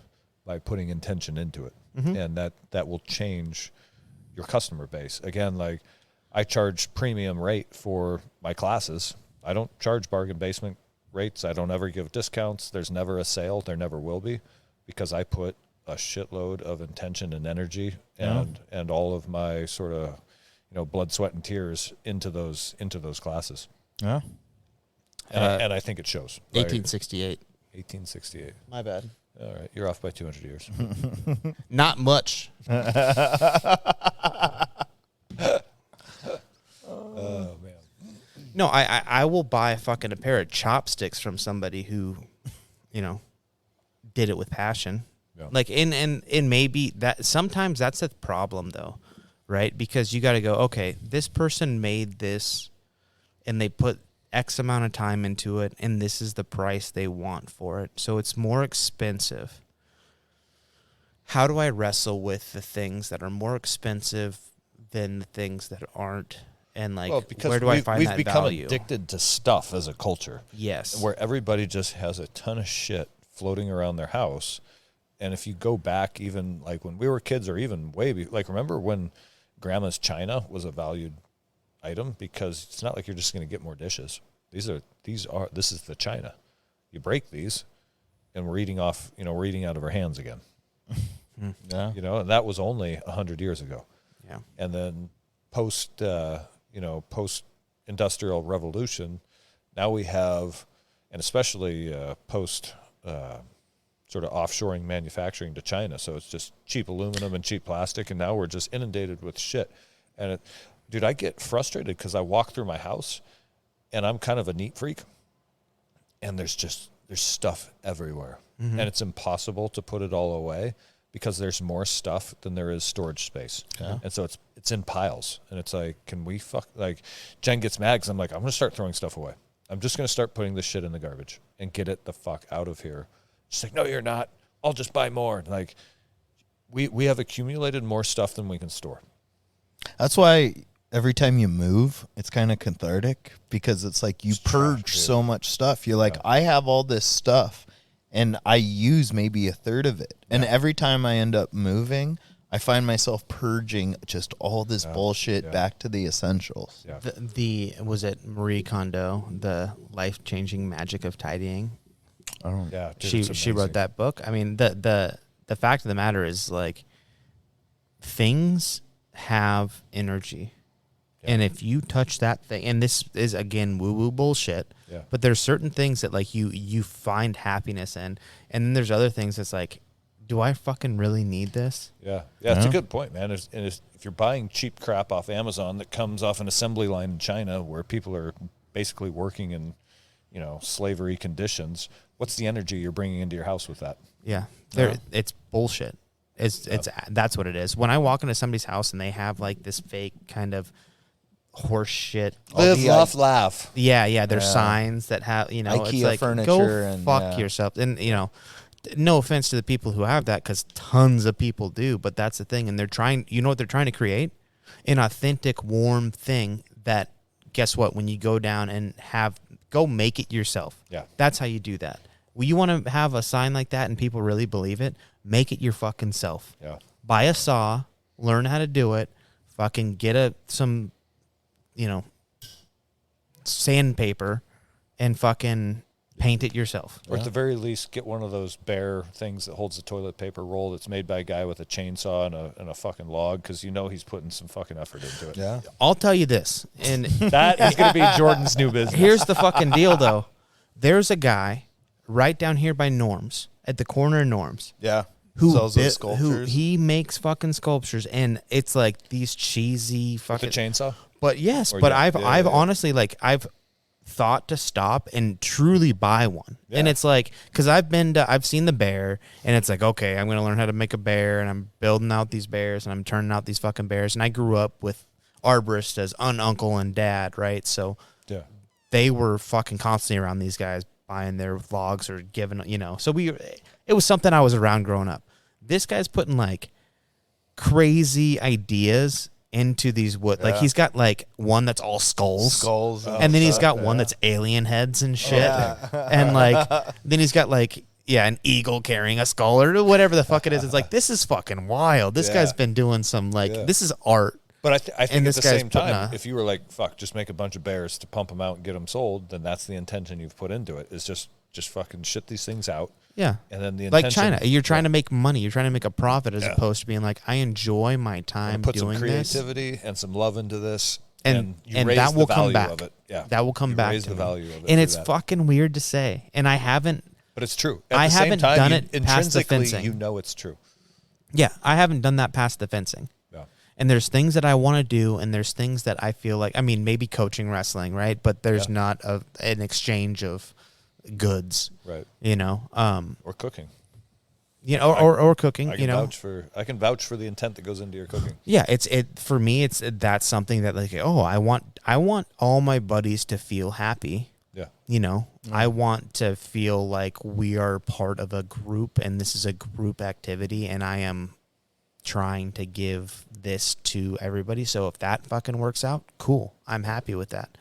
by putting intention into it. Mm-hmm. And that will change your customer base. Again, like I charge premium rate for my classes. I don't charge bargain basement rates. I don't ever give discounts. There's never a sale. There never will be, because I put a shitload of intention and energy and all of my sort of, you know, blood, sweat, and tears into those classes. Yeah. And I think it shows. 1868. 1868. My bad. All right, you're off by 200 years. Not much. Oh man. No, I will buy fucking a pair of chopsticks from somebody who, you know, did it with passion. Yeah. Like, and maybe that sometimes that's a problem though, right? Because you got to go, okay, this person made this and they put X amount of time into it, and this is the price they want for it. So it's more expensive. How do I wrestle with the things that are more expensive than the things that aren't? And like, where do I find that value? We've become addicted to stuff as a culture. Yes. Where everybody just has a ton of shit floating around their house. And if you go back even like when we were kids, or even like remember when grandma's china was a valued item, because it's not like you're just going to get more dishes. This is the china. You break these and we're eating out of our hands again. Yeah. You know, and that was only 100 years ago. Yeah. And then post industrial revolution, now we have, and especially post sort of offshoring manufacturing to China. So it's just cheap aluminum and cheap plastic, and now we're just inundated with shit. And dude, I get frustrated because I walk through my house, and I'm kind of a neat freak, and there's stuff everywhere, and it's impossible to put it all away because there's more stuff than there is storage space. Yeah. And so it's in piles, and it's like, can we Jen gets mad because I'm like, I'm going to start throwing stuff away. I'm just going to start putting this shit in the garbage and get it the fuck out of here. She's like, no, you're not. I'll just buy more. Like, we have accumulated more stuff than we can store. That's why every time you move, it's kind of cathartic because it's like you purge so much stuff. You're like, I have all this stuff, and I use maybe a third of it. And every time I end up moving, I find myself purging just all this bullshit back to the essentials. Yeah. Was it Marie Kondo, The Life-Changing Magic of Tidying? Yeah, dude, she wrote that book. I mean, the fact of the matter is, like, things have energy. Yeah. And if you touch that thing, and this is, again, woo-woo bullshit, but there's certain things that, like, you find happiness in, and then there's other things that's like, do I fucking really need this? Yeah, it's a good point, man. If you're buying cheap crap off Amazon that comes off an assembly line in China where people are basically working in, slavery conditions, what's the energy you're bringing into your house with that? Yeah, it's bullshit. That's what it is. When I walk into somebody's house and they have, like, this fake kind of horse shit. Live, laugh. Yeah. There's signs that have, IKEA it's like, furniture go and fuck yourself. And, no offense to the people who have that, because tons of people do, but that's the thing. And they're trying, what they're trying to create? An authentic, warm thing that, guess what? When you go down and go make it yourself. Yeah. That's how you do that. Well, you want to have a sign like that and people really believe it? Make it your fucking self. Yeah. Buy a saw, learn how to do it, fucking get some, sandpaper, and fucking paint it yourself. Or at the very least, get one of those bare things that holds the toilet paper roll that's made by a guy with a chainsaw and a fucking log, because he's putting some fucking effort into it. Yeah. I'll tell you this, and that is going to be Jordan's new business. Here's the fucking deal, though. There's a guy right down here by Norm's, at the corner of Norm's. Yeah. Who sells those sculptures. He makes fucking sculptures, and it's like these cheesy fucking... With a chainsaw? But yes, I've honestly, like, I've thought to stop and truly buy one. Yeah. And it's like, because I've seen the bear, and it's like, okay, I'm going to learn how to make a bear, and I'm building out these bears, and I'm turning out these fucking bears. And I grew up with arborists as uncle and dad, right? So they were fucking constantly around these guys buying their logs or giving, so it was something I was around growing up. This guy's putting, like, crazy ideas into these wood. Like, he's got, like, one that's all skulls, and then he's got one that's alien heads and shit, and, like, then he's got, like, an eagle carrying a skull or whatever the fuck it is. It's like, this is fucking wild. This guy's been doing some, like, this is art. But I think at the same time, if you were like, fuck, just make a bunch of bears to pump them out and get them sold, then that's the intention you've put into it, is just fucking shit these things out. Yeah. And then the intention, like China, you're trying to make money. You're trying to make a profit, as opposed to being like, I enjoy my time put doing some this. creativity and some love into this. And you raise that will the come value back. Of it. Yeah. That will come back. Raise to the me. value of it. And it's fucking weird to say. And I haven't. But it's true. I haven't done it past the fencing. You know it's true. Yeah. I haven't done that past the fencing. Yeah. And there's things that I want to do, and there's things that I feel like, I mean, maybe coaching wrestling, right? But there's not an exchange of goods. Right. Or cooking. Or cooking. I can vouch for the intent that goes into your cooking. Yeah, for me. That's something that, like, I want all my buddies to feel happy. Yeah, I want to feel like we are part of a group, and this is a group activity, and I am trying to give this to everybody. So if that fucking works out, cool. I'm happy with that.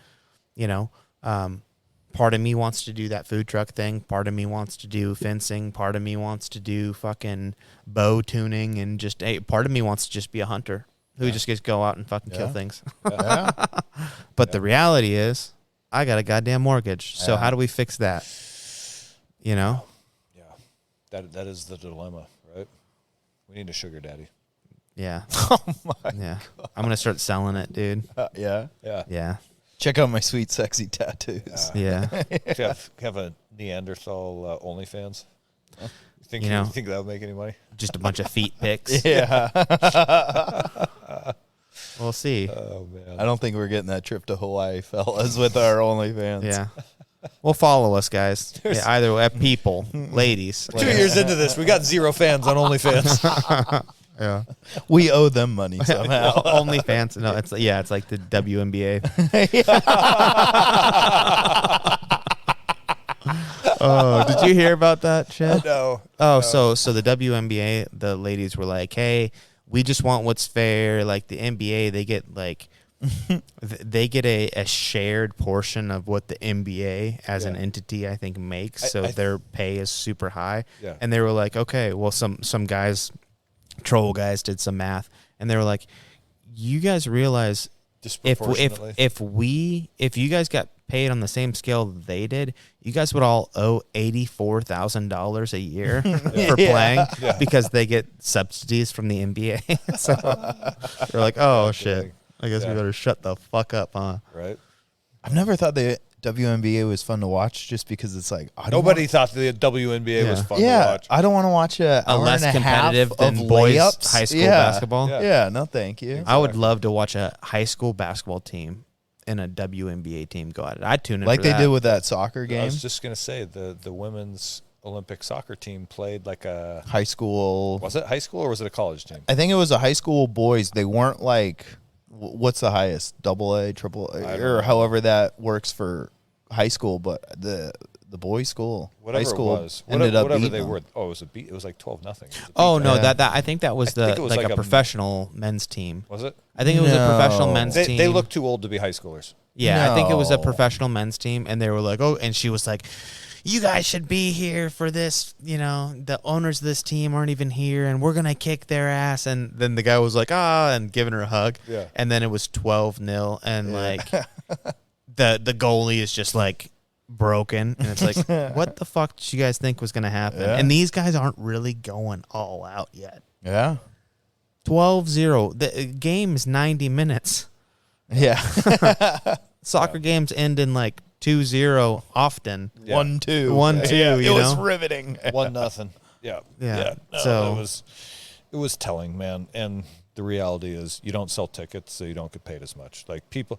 Part of me wants to do that food truck thing. Part of me wants to do fencing. Part of me wants to do fucking bow tuning, and part of me wants to just be a hunter who just gets to go out and fucking kill things. But the reality is, I got a goddamn mortgage. So how do we fix that? Yeah. That is the dilemma, right? We need a sugar daddy. Yeah. Oh my God. I'm gonna start selling it, dude. Yeah. Yeah. Check out my sweet, sexy tattoos. Yeah. have a Neanderthal OnlyFans. You You know. think that would make any money? Just a bunch of feet pics. Yeah. We'll see. Oh man. I don't think we're getting that trip to Hawaii, fellas, with our OnlyFans. Yeah. Well, follow us, guys. Yeah, either way, people, ladies. 2 years into this, we got 0 fans on OnlyFans. Yeah. We owe them money somehow. OnlyFans. No, it's like the WNBA. Oh, did you hear about that shit? No. Oh, so the WNBA, the ladies were like, "Hey, we just want what's fair." Like the NBA, they get like they get a shared portion of what the NBA as an entity I think makes. So their pay is super high. Yeah. And they were like, "Okay, well some guys, troll guys did some math and they were like, you guys realize Disproportionately. if you guys got paid on the same scale they did, you guys would all owe $84,000 a year for playing because they get subsidies from the NBA." So they're like, "Oh shit, I guess we better shut the fuck up, huh?" Right. I've never thought the WNBA was fun to watch just because it's like Nobody thought the WNBA was fun to watch. I don't want to watch a hour Less and a half competitive of than boys layups. high school Yeah. basketball. Yeah. Yeah, no, thank you. I would love to watch a high school basketball team and a WNBA team go at it. I'd tune in Like for they that. did with that soccer I game. was just gonna say the women's Olympic soccer team played like a High school. was it high school or was it a college team? I think it was a high school boys. They weren't like, what's the highest? AA, triple I A, don't or know. however that works for high school. But the boys' school, Whatever high school it was, ended up whatever beating they them. were. Oh, it was like 12-0. Oh no, Yeah. that I think that was I think it was like like a a- professional men's team. Was it? I think it was a professional No. men's team. They look too old to be high schoolers. Yeah, I think it was a No. professional men's team, and they were like, "Oh," and she was like, "You guys should be here for this. You know, the owners of this team aren't even here, and we're gonna kick their ass." And then the guy was like, "Ah," and giving her a hug. Yeah. And then it was 12-0, and like the goalie is just like broken, and it's like, what the fuck did you guys think was gonna happen? Yeah. And these guys aren't really going all out yet. Yeah, 12-0. The game is 90 minutes. yeah. Soccer games end in like 2-0 often. Yeah. 1-2. 1-2, Yeah, you it was know? riveting. 1-0. Yeah. Yeah. No, So- it was telling, man. And the reality is you don't sell tickets, so you don't get paid as much. Like people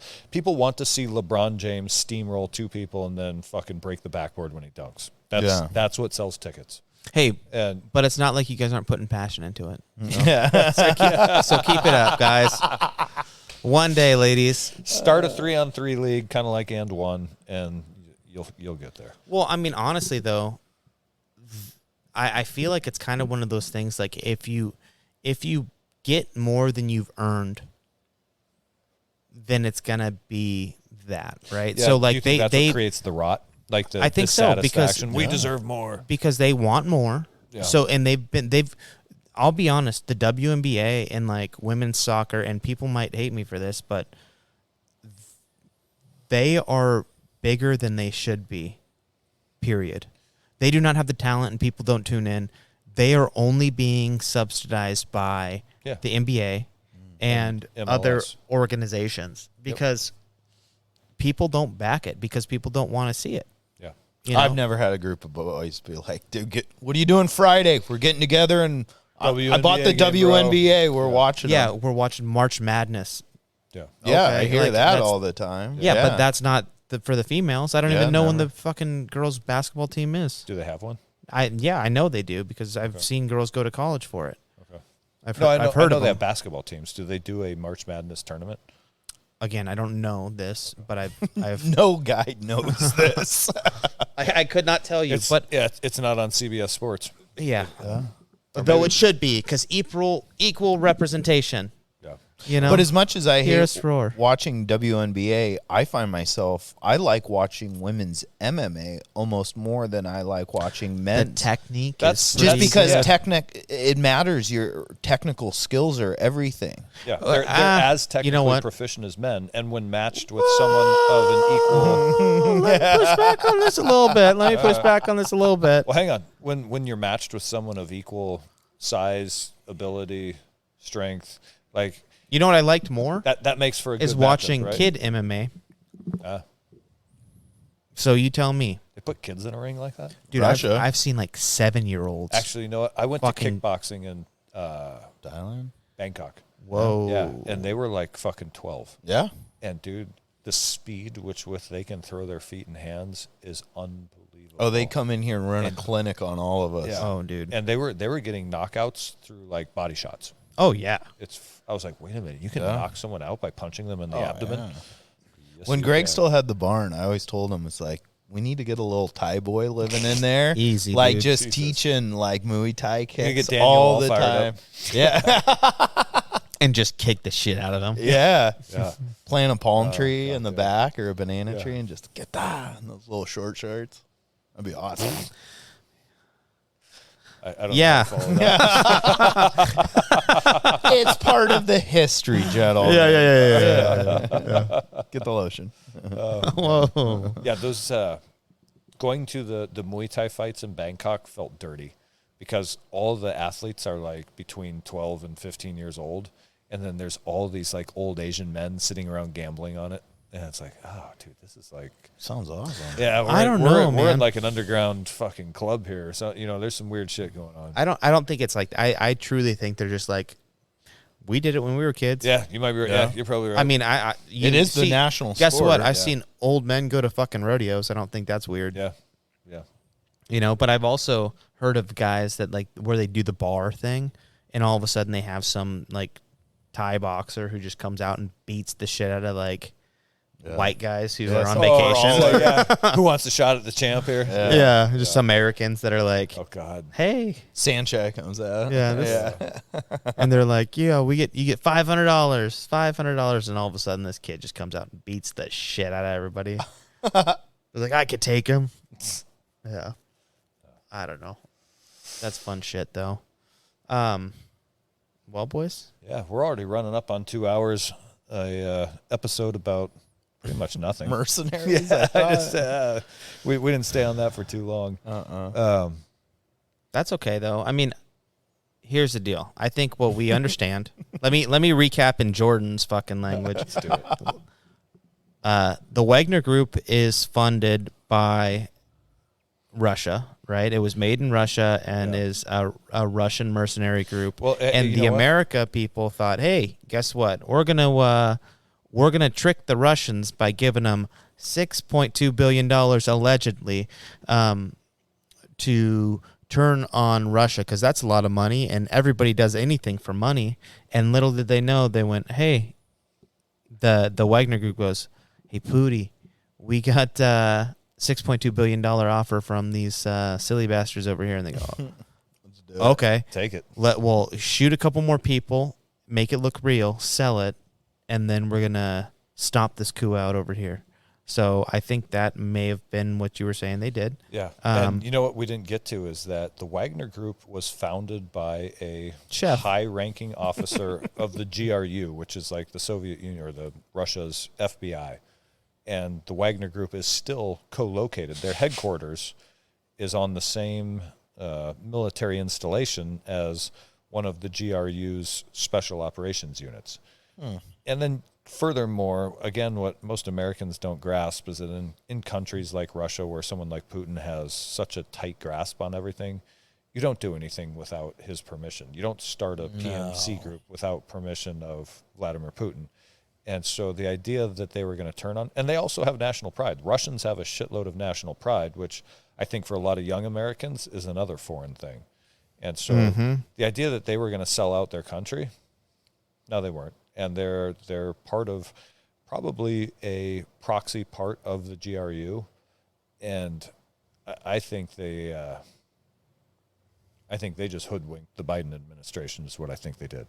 want to see LeBron James steamroll 2 people and then fucking break the backboard when he dunks. That's what sells tickets. Hey, And but it's not like you guys aren't putting passion into it. Yeah. So keep it up, guys. One day, ladies. start a 3-on-3 league, kind of like And One, and you'll get there. Well, I mean, honestly, though, I feel like it's kind of one of those things. Like if you get more than you've earned, then it's gonna be that, right? Yeah, So do like you think that's they what creates the rot, like the I think the so, because- satisfaction. We deserve more. because they want more. Yeah. So and they've I'll be honest, the WNBA and like women's soccer, and people might hate me for this, but they are bigger than they should be. Period. They do not have the talent and people don't tune in. They are only being subsidized by Yeah. the NBA and other MLS. organizations because people don't back it, because people don't want to see it. Yeah. You know? I've never had a group of boys be like, dude, what are you doing Friday? We're getting together and I bought the WNBA game, bro. WNBA. We're watching Yeah, them. we're watching March Madness. Yeah. Yeah, Okay, I hear like, that that's- all the time. Yeah, but that's not for the females. I don't Yeah, even know when never. the fucking girls basketball team is. Do they have one? I know they do because I've seen girls go to college for it. Okay. I've No, I heard, know, I've heard I know of they them. have basketball teams. Do they do a March Madness tournament? Again, I don't know this, but I've No guy knows this. I could not tell you, It's, but yeah, it's not on CBS Sports. yeah. Though it should be, because equal representation. Yeah. You know, But as much as I Hear hate us roar. watching WNBA, I find myself, I like watching women's MMA almost more than I like watching the men's. technique That's- is Just pretty because good. it matters. Your technical skills are everything. Yeah, they're as technically you know what? proficient as men, and when matched with someone of an equal. Let me push back on this a little bit. Let me push back on this a little bit. Well, hang on. When you're matched with someone of equal size, ability, strength, like You know what I liked more that makes for a is good watching matchup, right? kid MMA. So you tell me. They put kids in a ring like that? Dude, Russia. I've seen like 7-year-olds. Actually, you know what? I went to Fucking- kickboxing in Thailand? Bangkok. Whoa. Yeah, and they were like fucking 12. Yeah. And dude, the speed with they can throw their feet and hands is unbelievable. Oh, they come in here and run a clinic on all of us. Yeah. Oh, dude. And they were getting knockouts through like body shots. Oh, yeah. I was like, wait a minute, you can Yeah. knock someone out by punching them in the abdomen? yeah. Yes, When you Greg can. still had the barn, I always told him, it's like, we need to get a little Thai boy living in there. Easy, Like, dude. just Jesus. teaching, like, Muay Thai get kicks Daniel all all the fired time. up. Yeah. And just kick the shit out of them. Yeah. Yeah. Plant a palm tree God in the damn. back or a banana Yeah. tree and just get that in those little short shorts. That'd be awesome. I don't Yeah. know how to follow that. It's part of the history, gentlemen. Yeah. Get the lotion. Whoa. Yeah, those going to the Muay Thai fights in Bangkok felt dirty because all the athletes are like between 12 and 15 years old, and then there's all these like old Asian men sitting around gambling on it, and it's like, oh, dude, this is like, Sounds awesome. yeah, I don't know, we're man. in like an underground fucking club here, so there's some weird shit going on. I don't think it's like I truly think they're just like, we did it when we were kids. Yeah, you might be right. Yeah, you're probably right. I mean, It is the national Guess sport. what? I've Yeah. seen old men go to fucking rodeos. I don't think that's weird. yeah. But I've also heard of guys that like where they do the bar thing, and all of a sudden they have some like Thai boxer who just comes out and beats the shit out of like white guys who are on vacation. Who wants a shot at the champ here? Yeah, just some Americans that are like, Oh God. hey, Sanchez comes out. yeah, and they're like, yeah, you get $500, and all of a sudden this kid just comes out and beats the shit out of everybody. They're like, I could take him. Yeah, I don't know. That's fun shit though. Well, boys, Yeah, we're already running up on 2 hours. A episode about pretty much nothing. Mercenaries. Yeah, I just we didn't stay on that for too long. that's okay though. I mean, here's the deal. I think what we understand. let me recap in Jordan's fucking language. Let's do it. The Wagner Group is funded by Russia, right? It was made in Russia and is a Russian mercenary group. Well, and you the know what? America people thought, hey, guess what? We're gonna trick the Russians by giving them $6.2 billion allegedly to turn on Russia, because that's a lot of money, and everybody does anything for money. And little did they know, they went, hey, the Wagner Group goes, hey, Pooty, we got $6.2 billion offer from these silly bastards over here. And they go, okay, Take it. we'll shoot a couple more people, make it look real, sell it, and then we're going to stomp this coup out over here. So I think that may have been what you were saying they did. Yeah. And you know what we didn't get to is that the Wagner Group was founded by a Chef. high-ranking officer of the GRU, which is like the Soviet Union or the Russia's FBI. And the Wagner Group is still co-located. Their headquarters is on the same military installation as one of the GRU's special operations units. And then furthermore, again, what most Americans don't grasp is that in countries like Russia, where someone like Putin has such a tight grasp on everything, you don't do anything without his permission. You don't start a PMC group without permission of Vladimir Putin. And so the idea that they were going to turn on, and they also have national pride. Russians have a shitload of national pride, which I think for a lot of young Americans is another foreign thing. And so the idea that they were going to sell out their country, no, they weren't. And they're part of probably a proxy part of the GRU, and I think they just hoodwinked the Biden administration. Is what I think they did.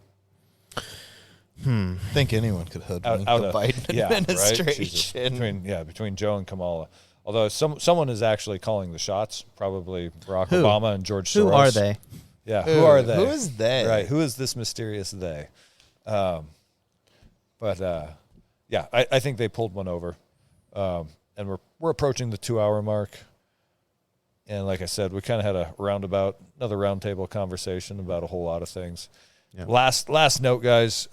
I think anyone could hoodwink the Biden administration. Right? Between Joe and Kamala. Although someone is actually calling the shots, probably Barack Obama and George Soros. Who are they? Yeah, who are they? Who is they? Right, who is this mysterious they? I think they pulled one over, and we're approaching the 2 hour mark. And like I said, we kind of had another roundtable conversation about a whole lot of things. Yeah. Last note, guys,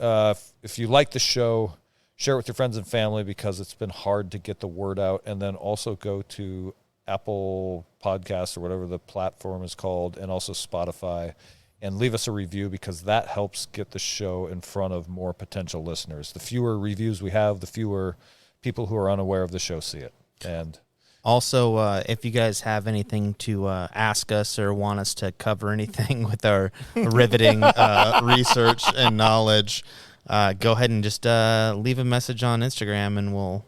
if you like the show, share it with your friends and family because it's been hard to get the word out. And then also go to Apple Podcasts or whatever the platform is called, and also Spotify, and leave us a review because that helps get the show in front of more potential listeners. The fewer reviews we have, the fewer people who are unaware of the show see it. And also, if you guys have anything to ask us or want us to cover anything with our riveting research and knowledge, go ahead and just leave a message on Instagram, and we'll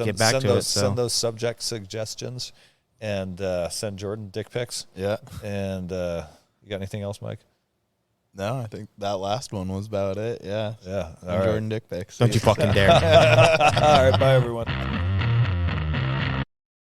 get back to it. Send those subject suggestions, and send Jordan dick pics. Yeah. And you got anything else, Mike? No, I think that last one was about it. Yeah. Yeah. Jordan dick pics. Don't you fucking dare. All right. Bye, everyone.